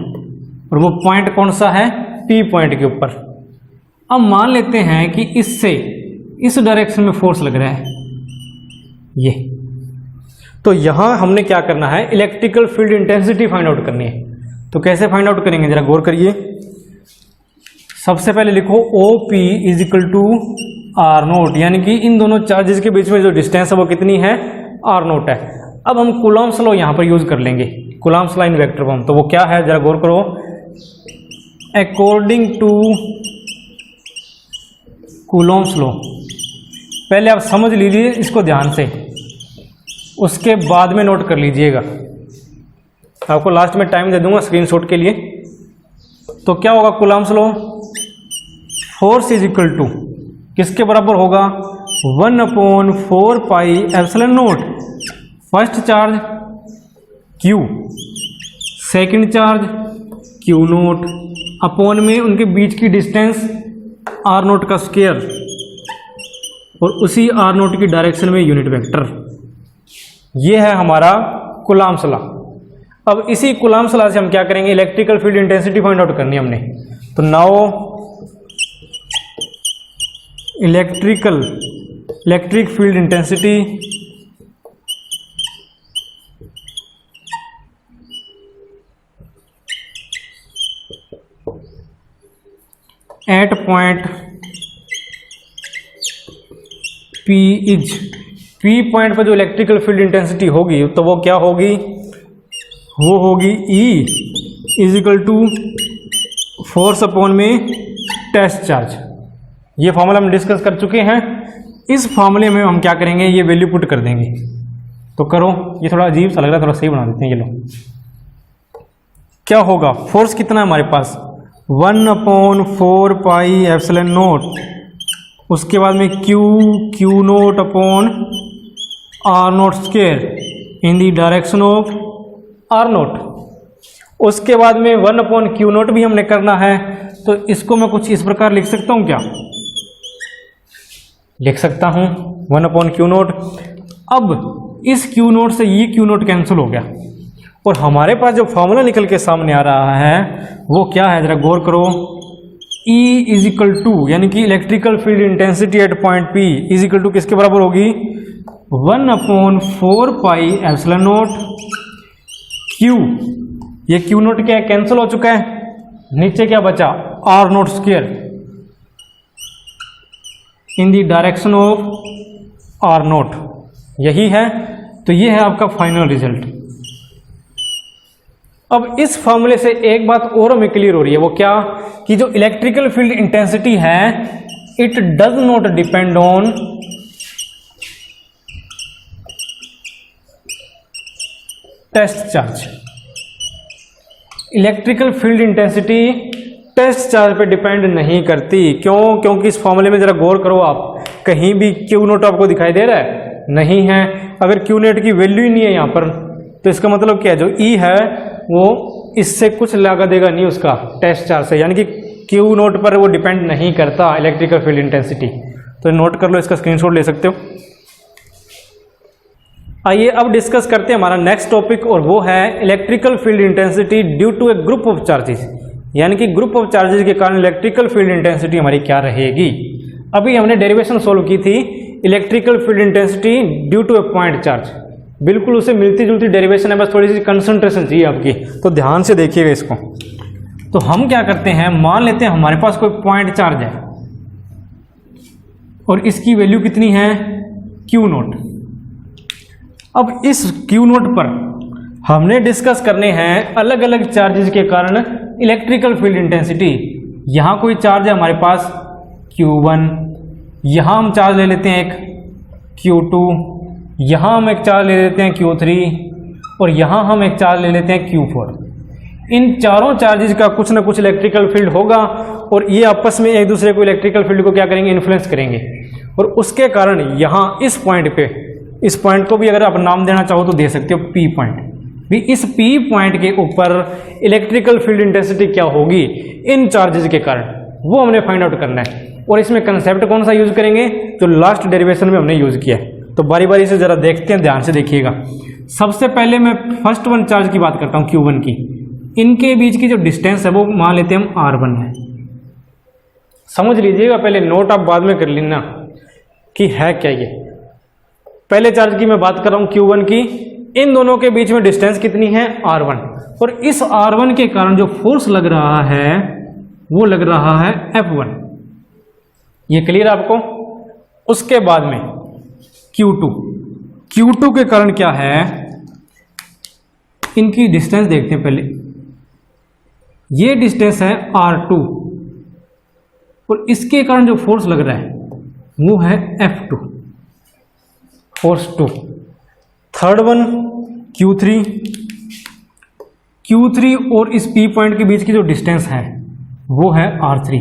[SPEAKER 1] और वो पॉइंट कौन सा है, P पॉइंट के ऊपर। अब मान लेते हैं कि इससे इस डायरेक्शन में फोर्स लग रहा है ये, तो यहां हमने क्या करना है, electrical field intensity find out करनी है। तो कैसे फाइंड आउट करेंगे जरा गौर करिए। सबसे पहले लिखो OP इजिकल टू R0, यानी कि इन दोनों चार्जेस के बीच में जो डिस्टेंस है वो कितनी है, R0 है। अब हम कूलॉम्स लॉ यहां पर यूज कर लेंगे, Coulomb's law in vector form. तो वो क्या है जरा गौर करो। अकॉर्डिंग टू कूलॉम्स लॉ, पहले आप समझ लीजिए इसको ध्यान से, उसके बाद में नोट कर लीजिएगा। आपको लास्ट में टाइम दे दूंगा स्क्रीनशॉट के लिए। तो क्या होगा Coulomb's law, force is equal to किसके बराबर होगा, 1/4 pi epsilon naught. First charge Q, second charge Q0 upon में उनके बीच की डिस्टेंस R0 का स्क्वायर, और उसी R0 की डायरेक्शन में यूनिट वेक्टर। ये है हमारा कूलॉम्स लॉ। अब इसी कूलॉम्स लॉ से हम क्या करेंगे, electrical field intensity find out करनी है हमने। तो now electric field intensity at point P is, P point पर जो इलेक्ट्रिकल फील्ड इंटेंसिटी होगी तो वो क्या होगी, वो होगी E is equal to force upon में टेस्ट चार्ज। ये फॉर्मूला हम डिस्कस कर चुके हैं। इस फॉर्मूले में हम क्या करेंगे, ये वैल्यू पुट कर देंगे। तो करो, ये थोड़ा अजीब सा लग रहा है, थोड़ा सही बना देते हैं। ये लो, क्या होगा, फोर्स कितना है हमारे पास, 1/4 पाई एप्सिलॉन नॉट, उसके बाद में Q0 upon R0 square in the direction of R0। उसके बाद में 1/Q0 भी हमने करना है। तो इसको मैं कुछ इस प्रकार लिख सकता हूं क्या, लिख सकता हूं 1/Q0। अब इस Q0 से ये Q0 कैंसिल हो गया, और हमारे पास जो फॉर्मूला निकल के सामने आ रहा है वो क्या है, जरा गौर करो। E इज इक्वल टू, यानी कि electrical field intensity at point P is equal to किसके बराबर होगी, 1/4 पाई एप्सिलॉन नॉट Q, ये Q0 क्या है, कैंसिल हो चुका है। नीचे क्या बचा, R0 square in the direction of R0। यही है। तो ये है आपका फाइनल रिजल्ट। अब इस फॉर्मूले से एक बात और हमें क्लियर हो रही है, वो क्या, कि जो इलेक्ट्रिकल फील्ड इंटेंसिटी है it does not depend on test charge. Electrical field intensity test charge पे डिपेंड नहीं करती। क्यों? क्योंकि इस फॉर्मूले में जरा गौर करो आप, कहीं भी क्यू नोट आपको दिखाई दे रहा है? नहीं है। अगर क्यू नोट की वैल्यू ही नहीं है यहाँ पर, तो इसका मतलब क्या है, जो ई है वो इससे कुछ लगा देगा नहीं उसका टेस्ट चार्ज से, यानी कि क्यू नोट पर वो डिपेंड नहीं करता इलेक्ट्रिकल फील्ड इंटेंसिटी। तो नोट कर लो, इसका स्क्रीनशॉट ले सकते हो। आइए अब डिस्कस करते हैं हमारा नेक्स्ट टॉपिक, और वो है electrical field intensity due to a group of charges, यानी कि ग्रुप ऑफ चार्जेस के कारण इलेक्ट्रिकल फील्ड इंटेंसिटी हमारी क्या रहेगी। अभी हमने डेरिवेशन सोल्व की थी electrical field intensity due to a point charge, बिल्कुल उसे मिलती जुलती डेरिवेशन है, बस थोड़ी सी कंसंट्रेशन चाहिए आपकी, तो ध्यान से देखिएगा इसको। तो हम क्या करते हैं, मान लेते हैं हमारे पास कोई पॉइंट चार्ज है और इसकी वैल्यू कितनी है, क्यू नोट। अब इस क्यू नोट पर हमने डिस्कस करने हैं अलग अलग चार्जेस के कारण इलेक्ट्रिकल फील्ड इंटेंसिटी। यहां कोई चार्ज है हमारे पास Q1, यहां हम चार्ज ले लेते हैं एक Q2, यहां हम एक चार्ज ले लेते हैं Q3 और यहां हम एक चार्ज ले लेते हैं Q4। इन चारों चार्जेस का कुछ ना कुछ इलेक्ट्रिकल फील्ड होगा और ये आपस में एक दूसरे को इलेक्ट्रिकल फील्ड को क्या करेंगे, इन्फ्लुएंस करेंगे, और उसके कारण यहाँ इस पॉइंट पे, इस पॉइंट को भी अगर आप नाम देना चाहो तो दे सकते हो P पॉइंट। भी इस P पॉइंट के ऊपर इलेक्ट्रिकल फील्ड इंटेंसिटी क्या होगी इन चार्जेस के कारण, वो हमने फाइंड आउट करना है। और इसमें कंसेप्ट कौन सा यूज करेंगे, जो लास्ट डेरिवेशन में हमने यूज किया है। तो बारी बारी से जरा देखते हैं, ध्यान से देखिएगा। सबसे पहले मैं फर्स्ट वन चार्ज की बात करता हूँ, Q1 की। इनके बीच की जो डिस्टेंस है वो मान लेते हैं हम R1 है। समझ लीजिएगा, पहले नोट आप बाद में कर लेना कि है क्या ये। पहले चार्ज की मैं बात कर रहा हूँ Q1 की, इन दोनों के बीच में डिस्टेंस कितनी है, R1, और इस R1 के कारण जो फोर्स लग रहा है वो लग रहा है F1। ये क्लियर आपको? उसके बाद में Q2 के कारण क्या है, इनकी डिस्टेंस देखते हैं पहले। ये डिस्टेंस है R2 और इसके कारण जो फोर्स लग रहा है वो है F2, force 2। Third one Q3 और इस P पॉइंट के बीच की जो डिस्टेंस है वो है R3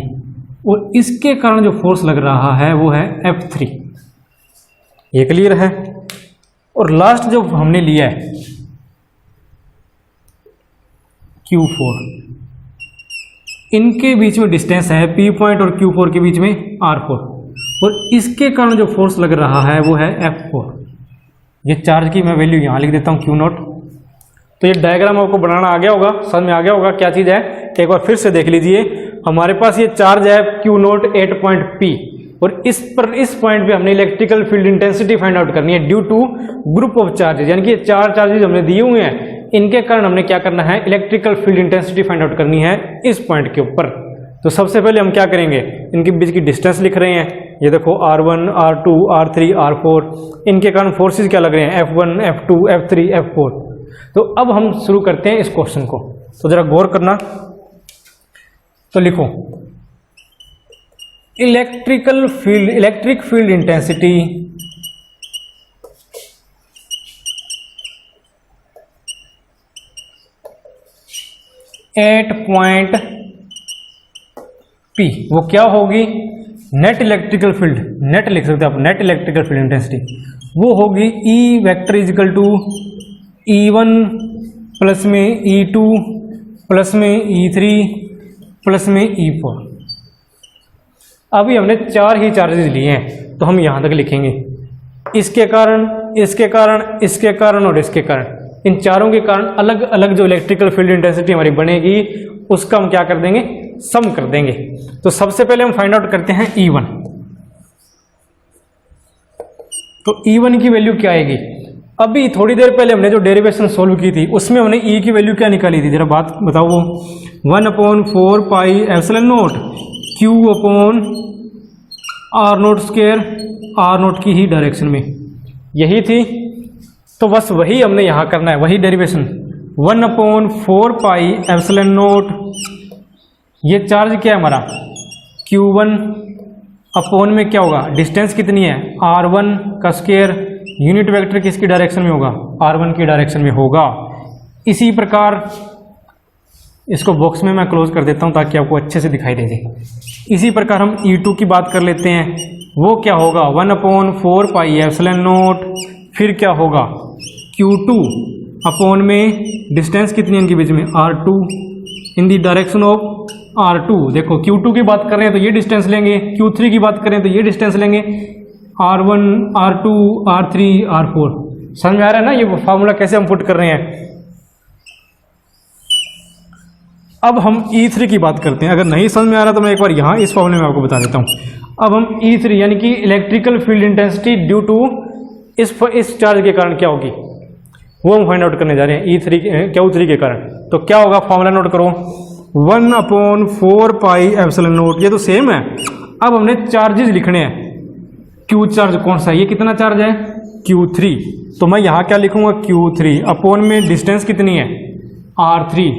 [SPEAKER 1] और इसके कारण जो फोर्स लग रहा है वो है F3। ये क्लियर है? और लास्ट जो हमने लिया है Q4, इनके बीच में डिस्टेंस है P पॉइंट और Q4 के बीच में R4 और इसके कारण जो फोर्स लग रहा है वो है F4। ये चार्ज की मैं वैल्यू यहाँ लिख देता हूँ Q नोट। तो ये डायग्राम आपको बनाना आ गया होगा, समझ में आ गया होगा क्या चीज़ है। एक बार फिर से देख लीजिए, हमारे पास ये चार्ज है Q नोट 8 पॉइंट P और इस पॉइंट पे हमने electrical field intensity find out करनी है due to group of charges, यानी कि ये चार चार्जेस हमने दिए हुए हैं, इनके कारण हमने क्या करना है, electrical field intensity find out करनी है इस पॉइंट के ऊपर। तो सबसे पहले हम क्या करेंगे, इनके बीच की डिस्टेंस लिख रहे हैं, ये देखो R1, R2, R3, R4, इनके कारण फोर्सेस क्या लग रहे हैं, F1, F2, F3, F4। तो अब हम शुरू करते हैं इस क्वेश्चन को, तो जरा गौर करना। तो लिखो electric field intensity at point P वो क्या होगी, नेट इलेक्ट्रिकल फील्ड, नेट लिख सकते हैं आप, नेट इलेक्ट्रिकल फील्ड इंटेंसिटी वो होगी E vector is equal to E1 plus में E2 प्लस में E3 प्लस में E4। अभी हमने चार ही चार्जेस लिए हैं तो हम यहाँ तक लिखेंगे, इसके कारण, इसके कारण, इसके कारण और इसके कारण। इन चारों के कारण अलग अलग जो इलेक्ट्रिकल फील्ड इंटेंसिटी हमारी बनेगी उसका हम क्या कर देंगे, सम कर देंगे। तो सबसे पहले हम फाइंड आउट करते हैं E1। तो E1 की वैल्यू क्या आएगी, अभी थोड़ी देर पहले हमने जो डेरिवेशन सोल्व की थी उसमें हमने E की वैल्यू क्या निकाली थी, जरा बात बताओ। वो 1/4 pi epsilon note Q upon R note square, R note की ही डायरेक्शन में, यही थी। तो बस वही हमने यहाँ करना है, वही डेरिवेशन 1/4 पाई एप्सिलॉन नोट, ये चार्ज क्या है हमारा Q1 अपॉन में क्या होगा, डिस्टेंस कितनी है R1 का स्क्वायर, यूनिट वेक्टर किसकी डायरेक्शन में होगा, R1 की डायरेक्शन में होगा। इसी प्रकार इसको बॉक्स में मैं क्लोज कर देता हूं ताकि आपको अच्छे से दिखाई दे दे। इसी प्रकार हम E2 की बात कर लेते हैं। वो क्या होगा 1/4 पाई एप्सिलॉन नॉट, फिर क्या होगा Q2 अपॉन में डिस्टेंस कितनी है इनके बीच में R2 in the direction of R2। देखो Q2 की बात कर रहे हैं तो ये डिस्टेंस लेंगे, Q3 की बात करें तो ये डिस्टेंस लेंगे, R1 R2 R3 R4। समझ में आ रहा है ना ये फार्मूला कैसे हम पुट कर रहे हैं। अब हम E3 की बात करते हैं। अगर नहीं समझ में आ रहा तो मैं एक बार यहाँ इस फॉर्मूले में आपको बता देता हूँ। अब हम E3 यानी कि electrical field intensity due to इस चार्ज के कारण क्या होगी वो हम फाइंड आउट करने जा रहे हैं Q3 के कारण। तो क्या होगा फॉर्मूला नोट करो 1/4 पाई एप्सिलॉन नॉट। ये तो सेम है। अब हमने चार्जेस लिखने हैं। Q चार्ज कौन सा है, ये कितना चार्ज है Q3, तो मैं यहाँ क्या लिखूंगा Q3 अपॉन में डिस्टेंस कितनी है R3,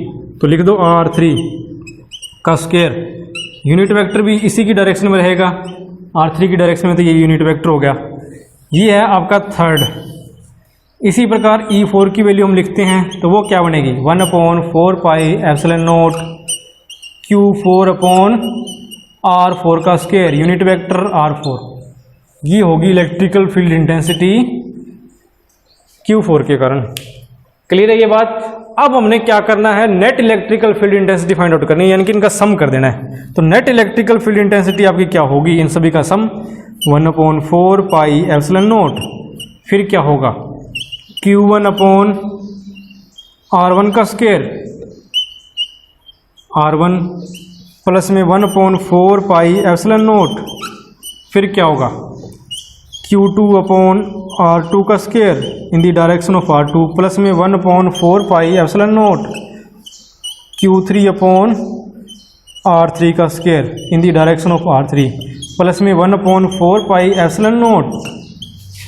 [SPEAKER 1] तो लिख दो R3 का स्क्वायर। यूनिट वेक्टर भी इसी की डायरेक्शन में रहेगा, R3 की डायरेक्शन में, तो ये यूनिट वेक्टर हो गया। ये है आपका थर्ड। इसी प्रकार E4 की वैल्यू हम लिखते हैं तो वो क्या बनेगी 1/4 pi epsilon not Q4 upon R4 का स्क्वायर, यूनिट वेक्टर R4। ये होगी इलेक्ट्रिकल फील्ड इंटेंसिटी Q4 के कारण। क्लियर है ये बात। अब हमने क्या करना है net electrical field intensity find out करनी है, यानी कि इनका सम कर देना है। तो नेट इलेक्ट्रिकल फील्ड इंटेंसिटी आपकी क्या होगी, इन सभी का सम 1/4 पाई एप्सिलॉन नॉट, फिर क्या होगा Q1 अपॉन R1 का स्क्वायर, R1 प्लस में 1/4 पाई एप्सिलॉन नॉट, फिर क्या होगा Q2 अपॉन R2 का square in the direction of R2 plus में 1/4 pi epsilon not Q3 upon R3 का square in the direction of R3 plus में 1/4 pi epsilon not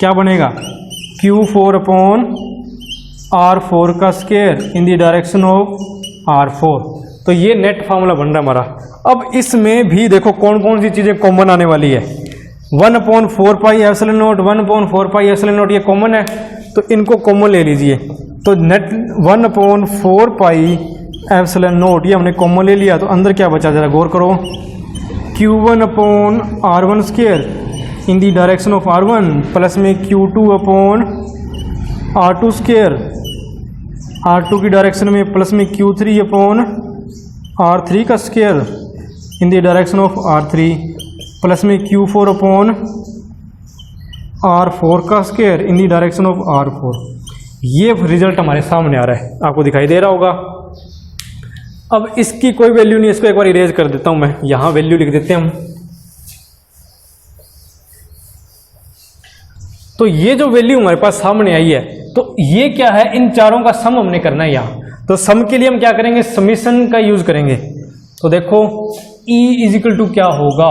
[SPEAKER 1] क्या बनेगा Q4 अपॉन R4 का square in the direction of R4। तो ये net formula बन रहा है हमारा। अब इसमें भी देखो कौन कौन सी चीज़ें कॉमन आने वाली है। 1/4 pi epsilon not 1/4 pi epsilon not ये कॉमन है, तो इनको कॉमन ले लीजिए। तो नेट 1/4 पाई एप्सिलॉन नॉट ये हमने कॉमन ले लिया, तो अंदर क्या बचा जरा गौर करो Q1 upon R1 square in the direction of R1 plus में Q2 upon R2 square R2 की डायरेक्शन में प्लस में Q3 अपॉन R3 का square in the direction of R3 plus में Q4 अपॉन R4 का square in the direction of R4। ये result हमारे सामने आ रहा है, आपको दिखाई दे रहा होगा। अब इसकी कोई वैल्यू नहीं, इसको एक बार इरेज कर देता हूं मैं, यहां वैल्यू लिख देते हैं हम। तो ये जो वैल्यू हमारे पास सामने आई है, तो ये क्या है, इन चारों का सम हमने करना है यहाँ। तो सम के लिए हम क्या करेंगे, समीशन का यूज करेंगे। तो देखो E इज इक्वल टू क्या होगा,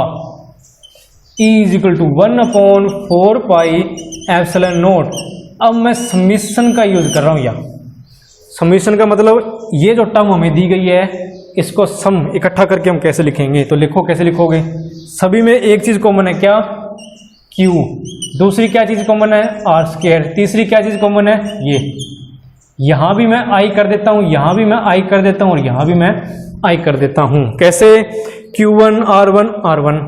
[SPEAKER 1] E is equal to 1/4 pi epsilon naught. अब मैं समीशन का यूज कर रहा हूं यहाँ। समीशन का मतलब ये जो टर्म हमें दी गई है इसको सम इकट्ठा करके हम कैसे लिखेंगे। तो लिखो, कैसे लिखोगे, सभी में एक चीज कॉमन है क्या Q, दूसरी क्या चीज कॉमन है R स्क्वायर, तीसरी क्या चीज कॉमन है ये। यहां भी मैं I कर देता हूं, यहां भी मैं I कर देता हूं और यहां भी मैं I कर देता हूं। कैसे, Q1 R1 R1,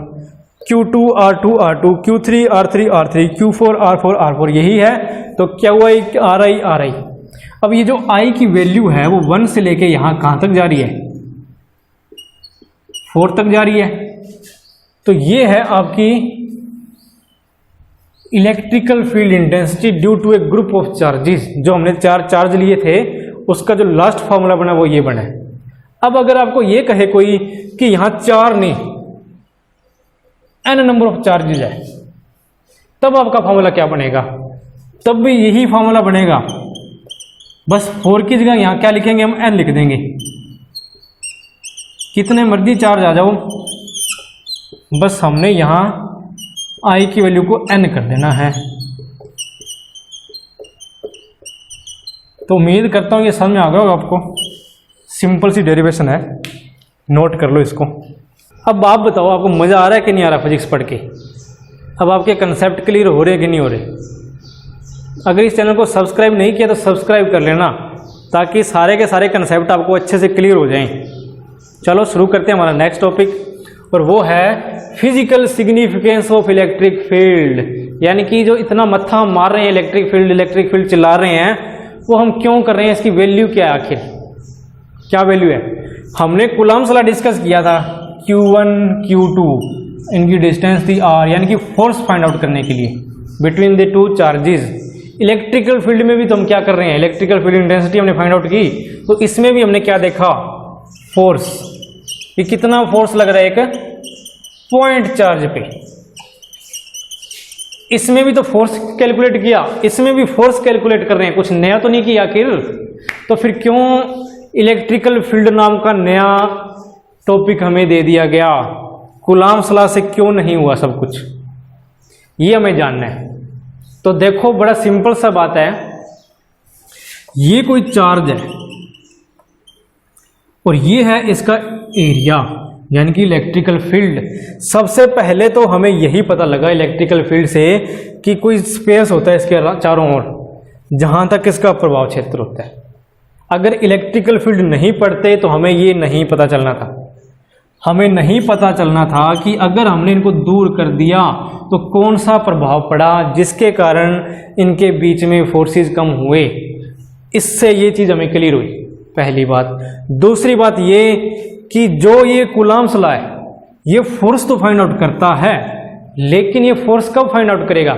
[SPEAKER 1] Q2 R2 R2, Q3 R3 R3, Q4 R4 R4, यही है। तो क्या हुआ RI RI। अब ये जो I की वैल्यू है वो 1 से लेके यहां कहां तक जा रही है, 4 तक जा रही है। तो ये है आपकी electrical field intensity due to a group of charges. जो हमने 4 चार्ज लिए थे उसका जो लास्ट फॉर्मूला बना वो ये बना है। अब अगर आपको ये कहे कोई कि यहां 4 नहीं n नंबर ऑफ चार्जेस है, तब आपका फॉर्मूला क्या बनेगा, तब भी यही फॉर्मूला बनेगा, बस 4 की जगह यहां क्या लिखेंगे हम n लिख देंगे। कितने मर्जी चार्ज आ जाओ, बस हमने यहां I की वैल्यू को n कर देना है। तो उम्मीद करता हूं ये समझ में आ गया होगा आपको। सिंपल सी डेरिवेशन है, नोट कर लो इसको। अब आप बताओ आपको मजा आ रहा है कि नहीं आ रहा फिजिक्स पढ़ के। अब आपके कंसेप्ट क्लियर हो रहे हैं कि नहीं हो रहे। अगर इस चैनल को सब्सक्राइब नहीं किया तो सब्सक्राइब कर लेना ताकि सारे के सारे कंसेप्ट आपको अच्छे से क्लियर हो जाएं। चलो शुरू करते हैं हमारा नेक्स्ट टॉपिक, और वो है physical significance of electric field. यानी कि जो इतना मत्था हम मार रहे हैं इलेक्ट्रिक फील्ड चिल्ला रहे हैं, वो हम क्यों कर रहे हैं, इसकी वैल्यू क्या है, आखिर क्या वैल्यू है। हमने कूलम्ब्स लॉ डिस्कस किया था, Q1 Q2 इनकी डिस्टेंस थी R, यानी कि फोर्स फाइंड आउट करने के लिए between the two charges. Electrical field में भी तो हम क्या कर रहे हैं, इलेक्ट्रिकल फील्ड इंटेंसिटी हमने फाइंड आउट की, तो इसमें भी हमने क्या देखा, फोर्स, कि कितना फोर्स लग रहा है एक पॉइंट चार्ज पे। इसमें भी तो फोर्स कैलकुलेट किया, इसमें भी फोर्स कैलकुलेट कर रहे हैं, कुछ नया तो नहीं किया आखिर। तो फिर क्यों इलेक्ट्रिकल फील्ड नाम का नया टॉपिक हमें दे दिया गया, कूलम्ब्स लॉ से क्यों नहीं हुआ सब कुछ, ये हमें जानना है। तो देखो बड़ा सिंपल सा बात है, ये कोई चार्ज है और ये है इसका एरिया, यानी कि इलेक्ट्रिकल फील्ड। सबसे पहले तो हमें यही पता लगा इलेक्ट्रिकल फील्ड से कि कोई स्पेस होता है इसके चारों ओर जहां तक इसका प्रभाव क्षेत्र होता है। अगर इलेक्ट्रिकल फील्ड नहीं पढ़ते तो हमें ये नहीं पता चलना था। हमें नहीं पता चलना था कि अगर हमने इनको दूर कर दिया तो कौन सा प्रभाव पड़ा जिसके कारण इनके बीच में फोर्सेस कम हुए। इससे ये चीज़ हमें क्लियर हुई, पहली बात। दूसरी बात ये कि जो ये कूलम्ब्स लॉ है, ये फोर्स तो फाइंड आउट करता है, लेकिन ये फोर्स कब फाइंड आउट करेगा,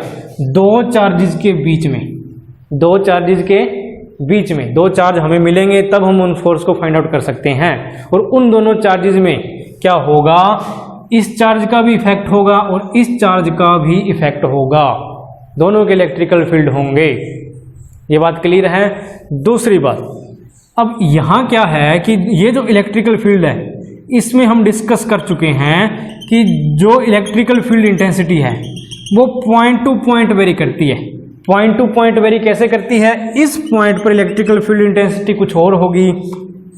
[SPEAKER 1] दो चार्जेस के बीच में। दो चार्जेस के बीच में दो चार्ज हमें मिलेंगे तब हम उन फोर्स को फाइंड आउट कर सकते हैं। और उन दोनों चार्जेस में क्या होगा, इस चार्ज का भी इफेक्ट होगा और इस चार्ज का भी इफेक्ट होगा, दोनों के इलेक्ट्रिकल फील्ड होंगे। ये बात क्लियर है। दूसरी बात, अब यहाँ क्या है कि ये जो इलेक्ट्रिकल फील्ड है, इसमें हम डिस्कस कर चुके हैं कि जो इलेक्ट्रिकल फील्ड इंटेंसिटी है वो पॉइंट टू पॉइंट वेरी करती है। पॉइंट टू पॉइंट वेरी कैसे करती है, इस पॉइंट पर इलेक्ट्रिकल फील्ड इंटेंसिटी कुछ और होगी,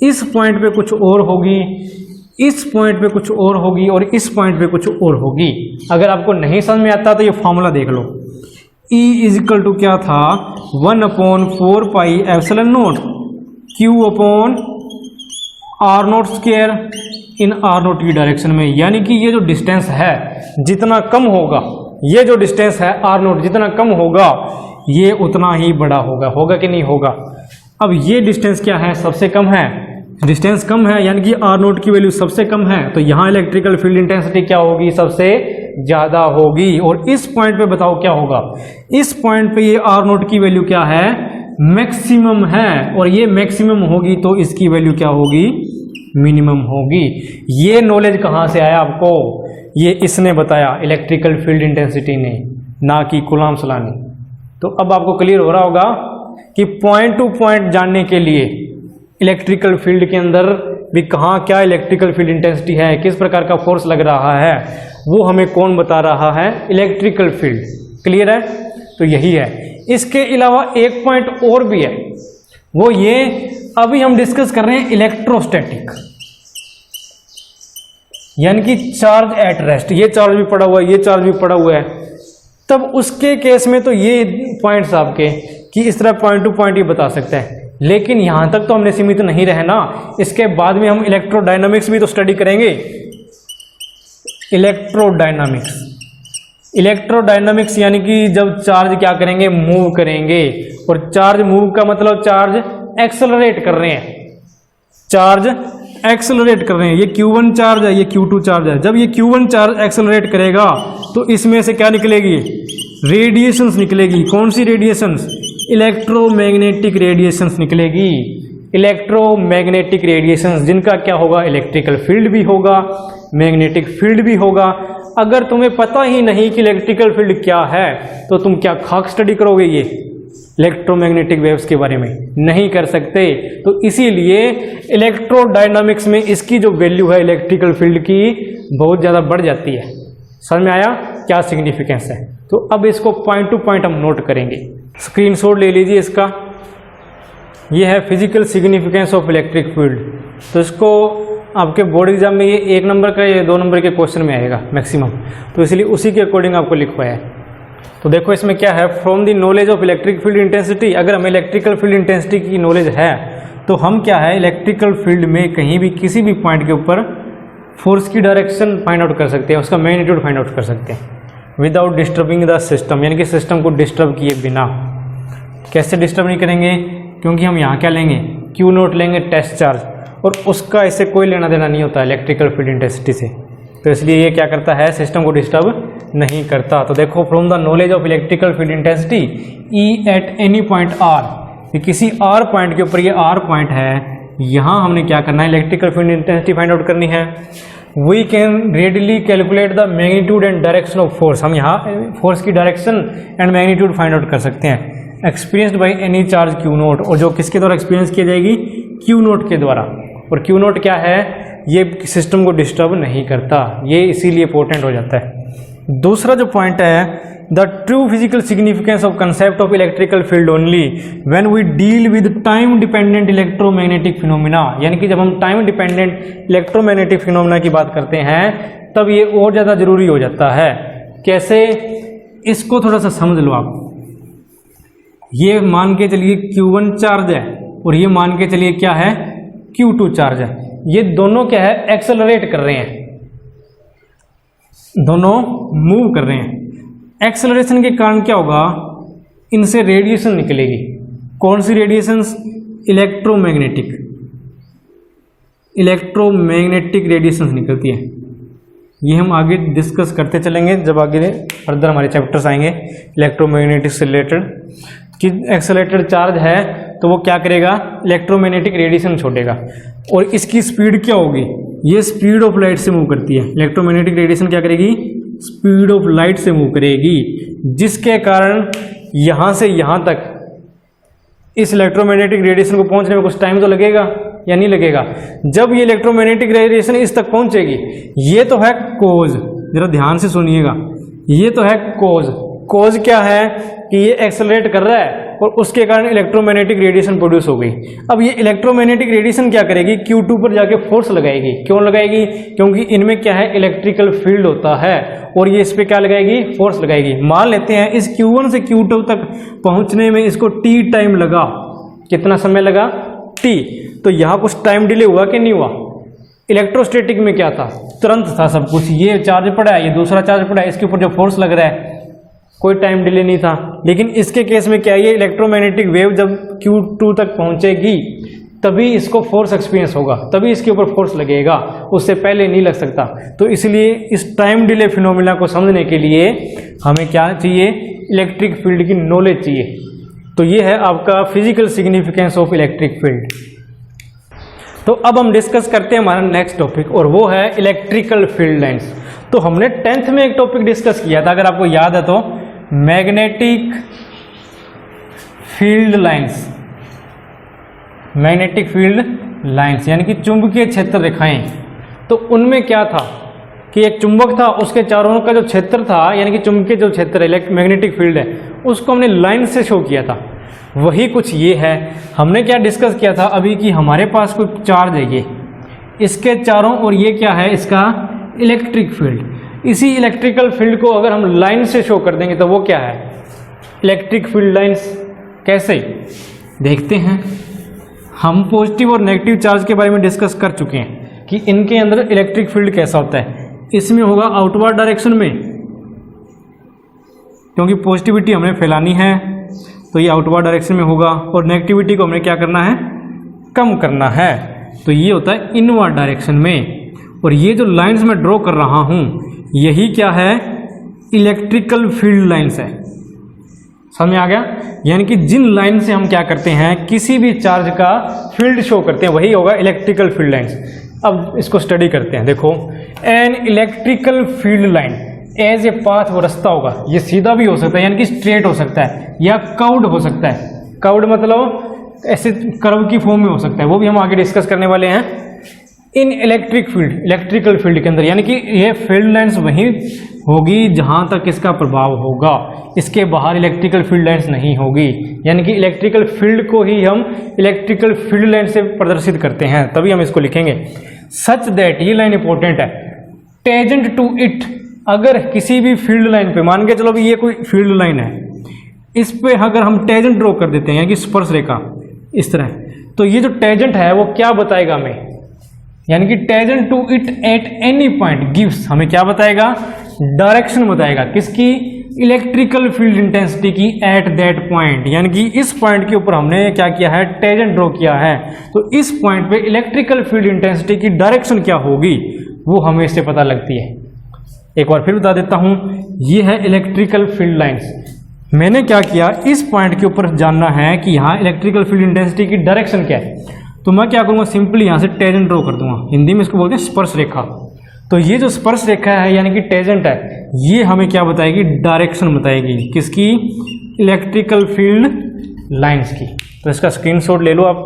[SPEAKER 1] इस पॉइंट पे कुछ और होगी, इस पॉइंट पे कुछ और होगी और इस पॉइंट पे कुछ और होगी। अगर आपको नहीं समझ में आता तो ये फॉर्मूला देख लो। E इजिकल टू क्या था, 1/4πε0 Q अपॉन R0 स्क्वायर इन R0 की डायरेक्शन में। यानी कि ये जो डिस्टेंस है जितना कम होगा, ये जो डिस्टेंस है R0 जितना कम होगा ये उतना ही बड़ा होगा। होगा कि नहीं होगा। अब ये डिस्टेंस क्या है, सबसे कम है, डिस्टेंस कम है, यानी कि R0 की वैल्यू सबसे कम है, तो यहाँ इलेक्ट्रिकल फील्ड इंटेंसिटी क्या होगी, सबसे ज़्यादा होगी। और इस पॉइंट पे बताओ क्या होगा, इस पॉइंट पे ये R0 की वैल्यू क्या है, मैक्सिमम है, और ये मैक्सिमम होगी तो इसकी वैल्यू क्या होगी, मिनिमम होगी। ये नॉलेज कहाँ से आया आपको, ये इसने बताया, इलेक्ट्रिकल फील्ड इंटेंसिटी ने, ना कि कूलम्ब्स लॉ ने। तो अब आपको क्लियर हो रहा होगा कि पॉइंट टू पॉइंट जानने के लिए इलेक्ट्रिकल फील्ड के अंदर भी कहाँ क्या इलेक्ट्रिकल फील्ड इंटेंसिटी है, किस प्रकार का फोर्स लग रहा है, वो हमें कौन बता रहा है, इलेक्ट्रिकल फील्ड। क्लियर है। तो यही है। इसके अलावा एक पॉइंट और भी है, वो ये अभी हम डिस्कस कर रहे हैं इलेक्ट्रोस्टैटिक, यानी कि चार्ज एट रेस्ट। ये चार्ज भी पड़ा हुआ है, ये चार्ज भी पड़ा हुआ है, तब उसके केस में तो ये पॉइंट्स आपके कि इस तरह पॉइंट टू पॉइंट ये बता सकते हैं। लेकिन यहां तक तो हमने सीमित नहीं रहना, इसके बाद में हम इलेक्ट्रोडायनामिक्स भी तो स्टडी करेंगे। इलेक्ट्रोडायनामिक्स यानी कि जब चार्ज क्या करेंगे, मूव करेंगे। और चार्ज मूव का मतलब चार्ज एक्सेलरेट कर रहे हैं, चार्ज एक्सेलरेट कर रहे हैं। ये Q1 चार्ज है, ये Q2 चार्ज है। जब ये Q1 चार्ज एक्सेलरेट करेगा तो इसमें से क्या निकलेगी, रेडिएशंस निकलेगी। कौन सी रेडिएशंस, इलेक्ट्रोमैग्नेटिक रेडिएशंस निकलेगी। इलेक्ट्रोमैग्नेटिक रेडिएशंस जिनका क्या होगा, इलेक्ट्रिकल फील्ड भी होगा, मैग्नेटिक फील्ड भी होगा। अगर तुम्हें पता ही नहीं कि इलेक्ट्रिकल फील्ड क्या है तो तुम क्या खाक स्टडी करोगे, ये इलेक्ट्रोमैग्नेटिक वेव्स के बारे में नहीं कर सकते। तो इसीलिए इलेक्ट्रोडायनामिक्स में इसकी जो वैल्यू है इलेक्ट्रिकल फील्ड की बहुत ज़्यादा बढ़ जाती है। समझ में आया क्या सिग्निफिकेंस है। तो अब इसको पॉइंट टू पॉइंट हम नोट करेंगे। स्क्रीनशॉट ले लीजिए इसका, ये है physical significance of electric field. तो इसको आपके बोर्ड एग्जाम में ये 1 नंबर का या 2 नंबर के क्वेश्चन में आएगा मैक्सिमम, तो इसलिए उसी के अकॉर्डिंग आपको लिखवाया है। तो देखो इसमें क्या है, from the knowledge of electric field intensity. अगर हमें इलेक्ट्रिकल फील्ड इंटेंसिटी की नॉलेज है तो हम क्या है इलेक्ट्रिकल फील्ड में कहीं भी किसी भी पॉइंट के ऊपर फोर्स की डायरेक्शन फाइंड आउट कर सकते हैं, उसका मैग्नीट्यूड फाइंड आउट कर सकते हैं विदाउट डिस्टर्बिंग द सिस्टम, यानी कि सिस्टम को डिस्टर्ब किए बिना। कैसे डिस्टर्ब नहीं करेंगे, क्योंकि हम यहाँ क्या लेंगे, क्यू नोट लेंगे टेस्ट चार्ज, और उसका इससे कोई लेना देना नहीं होता इलेक्ट्रिकल फील्ड इंटेंसिटी से, तो इसलिए ये क्या करता है, सिस्टम को डिस्टर्ब नहीं करता। तो देखो from the knowledge of electrical field intensity E at any point R, किसी आर पॉइंट के ऊपर, ये आर पॉइंट है, यहाँ हमने क्या करना है, electrical field intensity find out करनी है। We can readily calculate the magnitude and direction of force, हम यहाँ फोर्स की direction and magnitude find out कर सकते हैं experienced by any charge Q naught, और जो किसके द्वारा एक्सपीरियंस की जाएगी, क्यू नोट के द्वारा। और क्यू नोट क्या है, ये सिस्टम को डिस्टर्ब नहीं करता, ये इसीलिए इंपॉर्टेंट हो जाता है। दूसरा जो पॉइंट है, the true physical significance of concept of electrical field only when we deal with time dependent electromagnetic phenomena, यानी कि जब हम टाइम डिपेंडेंट इलेक्ट्रोमैग्नेटिक फिनोमिना की बात करते हैं तब ये और ज़्यादा जरूरी हो जाता है। कैसे, इसको थोड़ा सा समझ लो आप। ये मान के चलिए Q1 चार्ज है और ये मान के चलिए क्या है, Q2 चार्ज है, ये दोनों क्या है, एक्सेलरेट कर रहे हैं, दोनों मूव कर रहे हैं। एक्सेलरेशन के कारण क्या होगा, इनसे रेडिएशन निकलेगी। कौन सी रेडिएशन, इलेक्ट्रोमैग्नेटिक, इलेक्ट्रोमैग्नेटिक रेडिएशन निकलती है। ये हम आगे डिस्कस करते चलेंगे जब आगे फर्दर हमारे चैप्टर्स आएंगे इलेक्ट्रोमैग्नेटिक से रिलेटेड, कि एक्सेलरेटेड चार्ज है तो वो क्या करेगा, इलेक्ट्रोमैग्नेटिक रेडिएशन छोड़ेगा, और इसकी स्पीड क्या होगी, ये स्पीड ऑफ लाइट से मूव करती है। इलेक्ट्रोमैग्नेटिक रेडिएशन क्या करेगी, स्पीड ऑफ लाइट से मूव करेगी, जिसके कारण यहाँ से यहाँ तक इस इलेक्ट्रोमैग्नेटिक रेडिएशन को पहुँचने में कुछ टाइम तो लगेगा या नहीं लगेगा। जब ये इलेक्ट्रोमैग्नेटिक रेडिएशन इस तक पहुँचेगी, ये तो है कोज, जरा ध्यान से सुनिएगा, ये तो है कोज। कोज क्या है कि ये एक्सेलरेट कर रहा है और उसके कारण इलेक्ट्रोमैग्नेटिक रेडिएशन प्रोड्यूस हो गई। अब ये इलेक्ट्रोमैग्नेटिक रेडिएशन क्या करेगी, Q2 पर जाके फोर्स लगाएगी। क्यों लगाएगी, क्योंकि इनमें क्या है, इलेक्ट्रिकल फील्ड होता है, और ये इस पर क्या लगाएगी, फोर्स लगाएगी। मान लेते हैं इस Q1 से Q2 तक पहुंचने में इसको T टाइम लगा, कितना समय लगा, T। तो यहाँ कुछ टाइम डिले हुआ कि नहीं हुआ। इलेक्ट्रोस्टैटिक में क्या था, तुरंत था सब कुछ, ये चार्ज पड़ा है, ये दूसरा चार्ज पड़ा है, इसके ऊपर जो फोर्स लग रहा है कोई टाइम डिले नहीं था। लेकिन इसके केस में क्या है, ये इलेक्ट्रोमैग्नेटिक वेव जब Q2 तक पहुंचेगी तभी इसको फोर्स एक्सपीरियंस होगा, तभी इसके ऊपर फोर्स लगेगा, उससे पहले नहीं लग सकता। तो इसलिए इस टाइम डिले फिनोमिना को समझने के लिए हमें क्या चाहिए, इलेक्ट्रिक फील्ड की नॉलेज चाहिए। तो ये है आपका physical significance of electric field. तो अब हम डिस्कस करते हैं हमारा नेक्स्ट टॉपिक, और वो है इलेक्ट्रिकल फील्ड लाइंस। तो हमने 10th में एक टॉपिक डिस्कस किया था, अगर आपको याद है तो, magnetic field lines, magnetic field lines यानी कि चुंबकीय क्षेत्र रेखाएं। तो उनमें क्या था कि एक चुंबक था, उसके चारों का जो क्षेत्र था, यानी कि चुंबकीय जो क्षेत्र है, मैग्नेटिक फील्ड है, उसको हमने लाइन से शो किया था। वही कुछ ये है, हमने क्या डिस्कस किया था अभी कि हमारे पास कोई चार्ज है, ये इसके चारों, और ये क्या है, इसका इलेक्ट्रिक फील्ड। इसी इलेक्ट्रिकल फील्ड को अगर हम लाइन से शो कर देंगे तो वो क्या है, इलेक्ट्रिक फील्ड लाइंस। कैसे, देखते हैं। हम पॉजिटिव और नेगेटिव चार्ज के बारे में डिस्कस कर चुके हैं कि इनके अंदर इलेक्ट्रिक फील्ड कैसा होता है। इसमें होगा आउटवर्ड डायरेक्शन में, क्योंकि पॉजिटिविटी हमें फैलानी है तो ये आउटवर्ड डायरेक्शन में होगा, और नेगेटिविटी को हमें क्या करना है, कम करना है, तो ये होता है इनवर्ड डायरेक्शन में। और ये जो लाइंस मैं ड्रॉ कर रहा हूँ यही क्या है, इलेक्ट्रिकल फील्ड लाइंस है। समझ में आ गया, यानी कि जिन लाइन से हम क्या करते हैं, किसी भी चार्ज का फील्ड शो करते हैं, वही होगा इलेक्ट्रिकल फील्ड लाइंस। अब इसको स्टडी करते हैं। देखो, an electrical field line as a path, वो रास्ता होगा, ये सीधा भी हो सकता है यानी कि स्ट्रेट हो सकता है, या कर्व्ड हो सकता है। कर्व्ड मतलब ऐसे कर्व की फॉर्म में हो सकता है, वो भी हम आगे डिस्कस करने वाले हैं। इन इलेक्ट्रिक फील्ड, इलेक्ट्रिकल फील्ड के अंदर, यानी कि ये फील्ड लाइंस वहीं होगी जहां तक इसका प्रभाव होगा, इसके बाहर इलेक्ट्रिकल फील्ड लाइंस नहीं होगी। यानी कि इलेक्ट्रिकल फील्ड को ही हम इलेक्ट्रिकल फील्ड लाइन से प्रदर्शित करते हैं, तभी हम इसको लिखेंगे। सच दैट, ये लाइन इंपॉर्टेंट है, टेजेंट टू इट, अगर किसी भी फील्ड लाइन पे, मान के चलो भी ये कोई फील्ड लाइन है, इस पे अगर हम टेजेंट ड्रॉ कर देते हैं यानी कि स्पर्श रेखा इस तरह, तो ये जो टेंजेंट है वो क्या बताएगा हमें, यानी कि tangent to it at any point gives, हमें क्या बताएगा, डायरेक्शन बताएगा किसकी, इलेक्ट्रिकल फील्ड इंटेंसिटी की एट दैट पॉइंट, यानी कि इस पॉइंट के ऊपर हमने क्या किया है, टेंजेंट ड्रॉ किया है, तो इस पॉइंट पे इलेक्ट्रिकल फील्ड इंटेंसिटी की डायरेक्शन क्या होगी वो हमें इससे पता लगती है। एक बार फिर बता देता हूं, ये है इलेक्ट्रिकल फील्ड लाइंस। मैंने क्या किया, इस पॉइंट के ऊपर जानना है कि यहाँ इलेक्ट्रिकल फील्ड इंटेंसिटी की डायरेक्शन क्या है, तो मैं क्या करूँगा, सिंपली यहाँ से टेंजेंट ड्रॉ कर दूंगा, हिंदी में इसको बोलते हैं स्पर्श रेखा। तो ये जो स्पर्श रेखा है यानी कि टेंजेंट है, ये हमें क्या बताएगी, डायरेक्शन बताएगी किसकी, इलेक्ट्रिकल फील्ड लाइंस की। तो इसका स्क्रीनशॉट ले लो आप।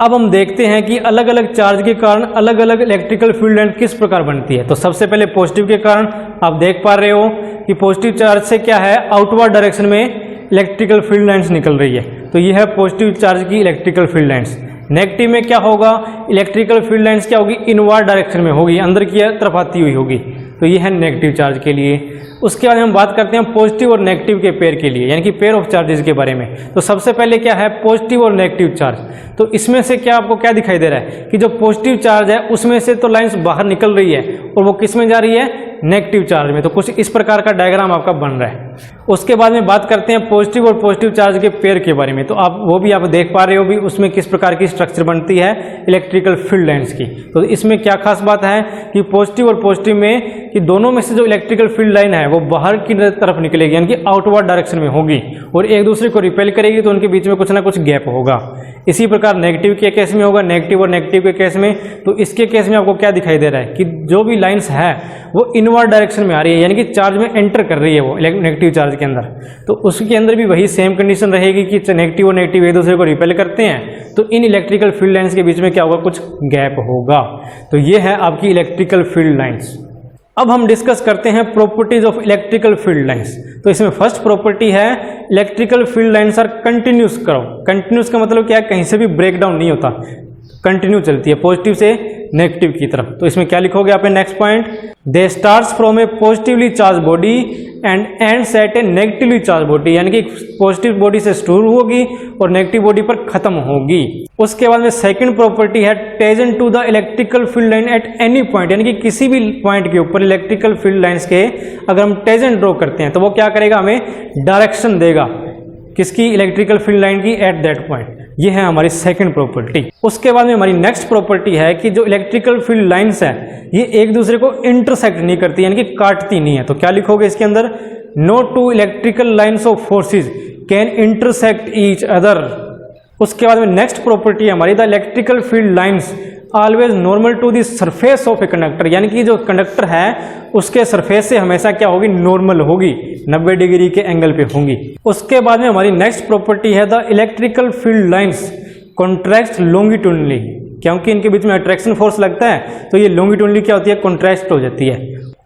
[SPEAKER 1] अब हम देखते हैं कि अलग अलग चार्ज के कारण अलग अलग इलेक्ट्रिकल फील्ड लाइन किस प्रकार बनती है। तो सबसे पहले पॉजिटिव के कारण आप देख पा रहे हो कि पॉजिटिव चार्ज से क्या है, आउटवर्ड डायरेक्शन में इलेक्ट्रिकल फील्ड लाइंस निकल रही है, तो ये है पॉजिटिव चार्ज की इलेक्ट्रिकल फील्ड लाइंस। नेगेटिव में क्या होगा, इलेक्ट्रिकल फील्ड लाइंस क्या होगी, इनवर्ड डायरेक्शन में होगी, अंदर की तरफ आती हुई होगी, तो ये है नेगेटिव चार्ज के लिए। उसके बाद हम बात करते हैं पॉजिटिव और नेगेटिव के पेयर के लिए, यानी कि पेयर ऑफ चार्जेस के बारे में। तो सबसे पहले क्या है, पॉजिटिव और नेगेटिव चार्ज। तो इसमें से क्या आपको क्या दिखाई दे रहा है कि जो पॉजिटिव चार्ज है उसमें से तो लाइंस बाहर निकल रही है और वो किस में जा रही है, नेगेटिव चार्ज में। तो कुछ इस प्रकार का डायग्राम आपका बन रहा है। उसके बाद में बात करते हैं पॉजिटिव और पॉजिटिव चार्ज के पेयर के बारे में। तो आप वो भी आप देख पा रहे हो भी उसमें किस प्रकार की स्ट्रक्चर बनती है इलेक्ट्रिकल फील्ड लाइंस की। तो इसमें क्या खास बात है कि पॉजिटिव और पॉजिटिव में कि दोनों में से जो इलेक्ट्रिकल फील्ड लाइन है वो बाहर की तरफ निकलेगी, यानी कि आउटवर्ड डायरेक्शन में होगी और एक दूसरे को रिपेल करेगी, तो उनके बीच में कुछ ना कुछ गैप होगा। इसी प्रकार नेगेटिव के केस में होगा, नेगेटिव और नेगेटिव के केस में। तो इसके केस में आपको क्या दिखाई दे रहा है कि जो भी लाइंस है वो इनवर्ड डायरेक्शन में आ रही है, यानी कि चार्ज में एंटर कर रही है वो नेगेटिव चार्ज के अंदर। तो उसके अंदर भी वही सेम कंडीशन रहेगी कि नेगेटिव और नेगेटिव एक दूसरे को रिपेल करते हैं, तो इन इलेक्ट्रिकल फील्ड लाइंस के बीच में क्या होगा, कुछ गैप होगा। तो ये है आपकी इलेक्ट्रिकल फील्ड लाइंस। अब हम डिस्कस करते हैं properties of electrical field lines. तो इसमें फर्स्ट प्रॉपर्टी है electrical field lines are continuous करो। कंटिन्यूस का मतलब क्या है, कहीं से भी ब्रेक डाउन नहीं होता, कंटिन्यू चलती है पॉजिटिव से नेगेटिव की तरफ। तो इसमें क्या लिखोगे आप, next point, they starts from A positively charge body and ends at A negatively charge body, यानी कि पॉजिटिव बॉडी से शुरू होगी और नेगेटिव बॉडी पर खत्म होगी। उसके बाद में सेकंड प्रॉपर्टी है tangent to the electrical field line at any point, यानी कि किसी भी पॉइंट के ऊपर इलेक्ट्रिकल फील्ड लाइंस के अगर हम टेंजेंट ड्रॉ करते हैं तो वो क्या करेगा, हमें डायरेक्शन देगा किसकी, इलेक्ट्रिकल फील्ड लाइन की एट दैट पॉइंट। ये है हमारी सेकंड प्रॉपर्टी। उसके बाद में हमारी नेक्स्ट प्रॉपर्टी है कि जो इलेक्ट्रिकल फील्ड लाइंस है ये एक दूसरे को इंटरसेक्ट नहीं करती, यानी कि काटती नहीं है। तो क्या लिखोगे इसके अंदर, no two electrical lines of forces can intersect each other. उसके बाद में नेक्स्ट प्रॉपर्टी है हमारी, the electrical field lines always normal to the surface of a conductor, यानी कि जो कंडक्टर है उसके सरफेस से हमेशा क्या होगी, नॉर्मल होगी, 90 डिग्री के एंगल पे होंगी। उसके बाद में हमारी नेक्स्ट प्रॉपर्टी है the electrical field lines contract longitudinally, क्योंकि इनके बीच में अट्रैक्शन फोर्स लगता है तो ये लॉन्गिट्यूडनली क्या होती है, कॉन्ट्रैक्ट हो जाती है।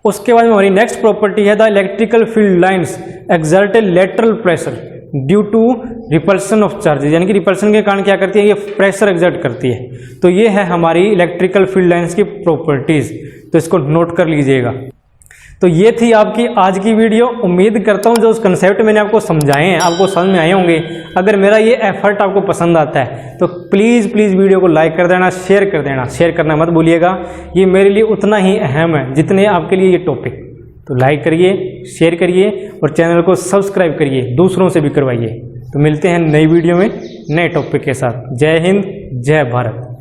[SPEAKER 1] उसके बाद में हमारी नेक्स्ट प्रॉपर्टी है the electrical field lines exert a lateral pressure due to repulsion of charges, यानी कि रिपल्सन के कारण क्या करती है, ये प्रेशर एक्सर्ट करती है। तो ये है हमारी इलेक्ट्रिकल फील्ड लाइंस की प्रॉपर्टीज, तो इसको नोट कर लीजिएगा। तो ये थी आपकी आज की वीडियो। उम्मीद करता हूँ जो उस कंसेप्ट मैंने आपको समझाए हैं आपको समझ में आए होंगे। अगर मेरा ये एफर्ट आपको पसंद आता है तो प्लीज़ वीडियो को लाइक कर देना, शेयर कर देना, शेयर करना मत भूलिएगा। ये मेरे लिए उतना ही अहम है जितने आपके लिए ये टॉपिक। तो लाइक करिए, शेयर करिए और चैनल को सब्सक्राइब करिए, दूसरों से भी करवाइए। तो मिलते हैं नई वीडियो में नए टॉपिक के साथ। जय हिंद, जय भारत।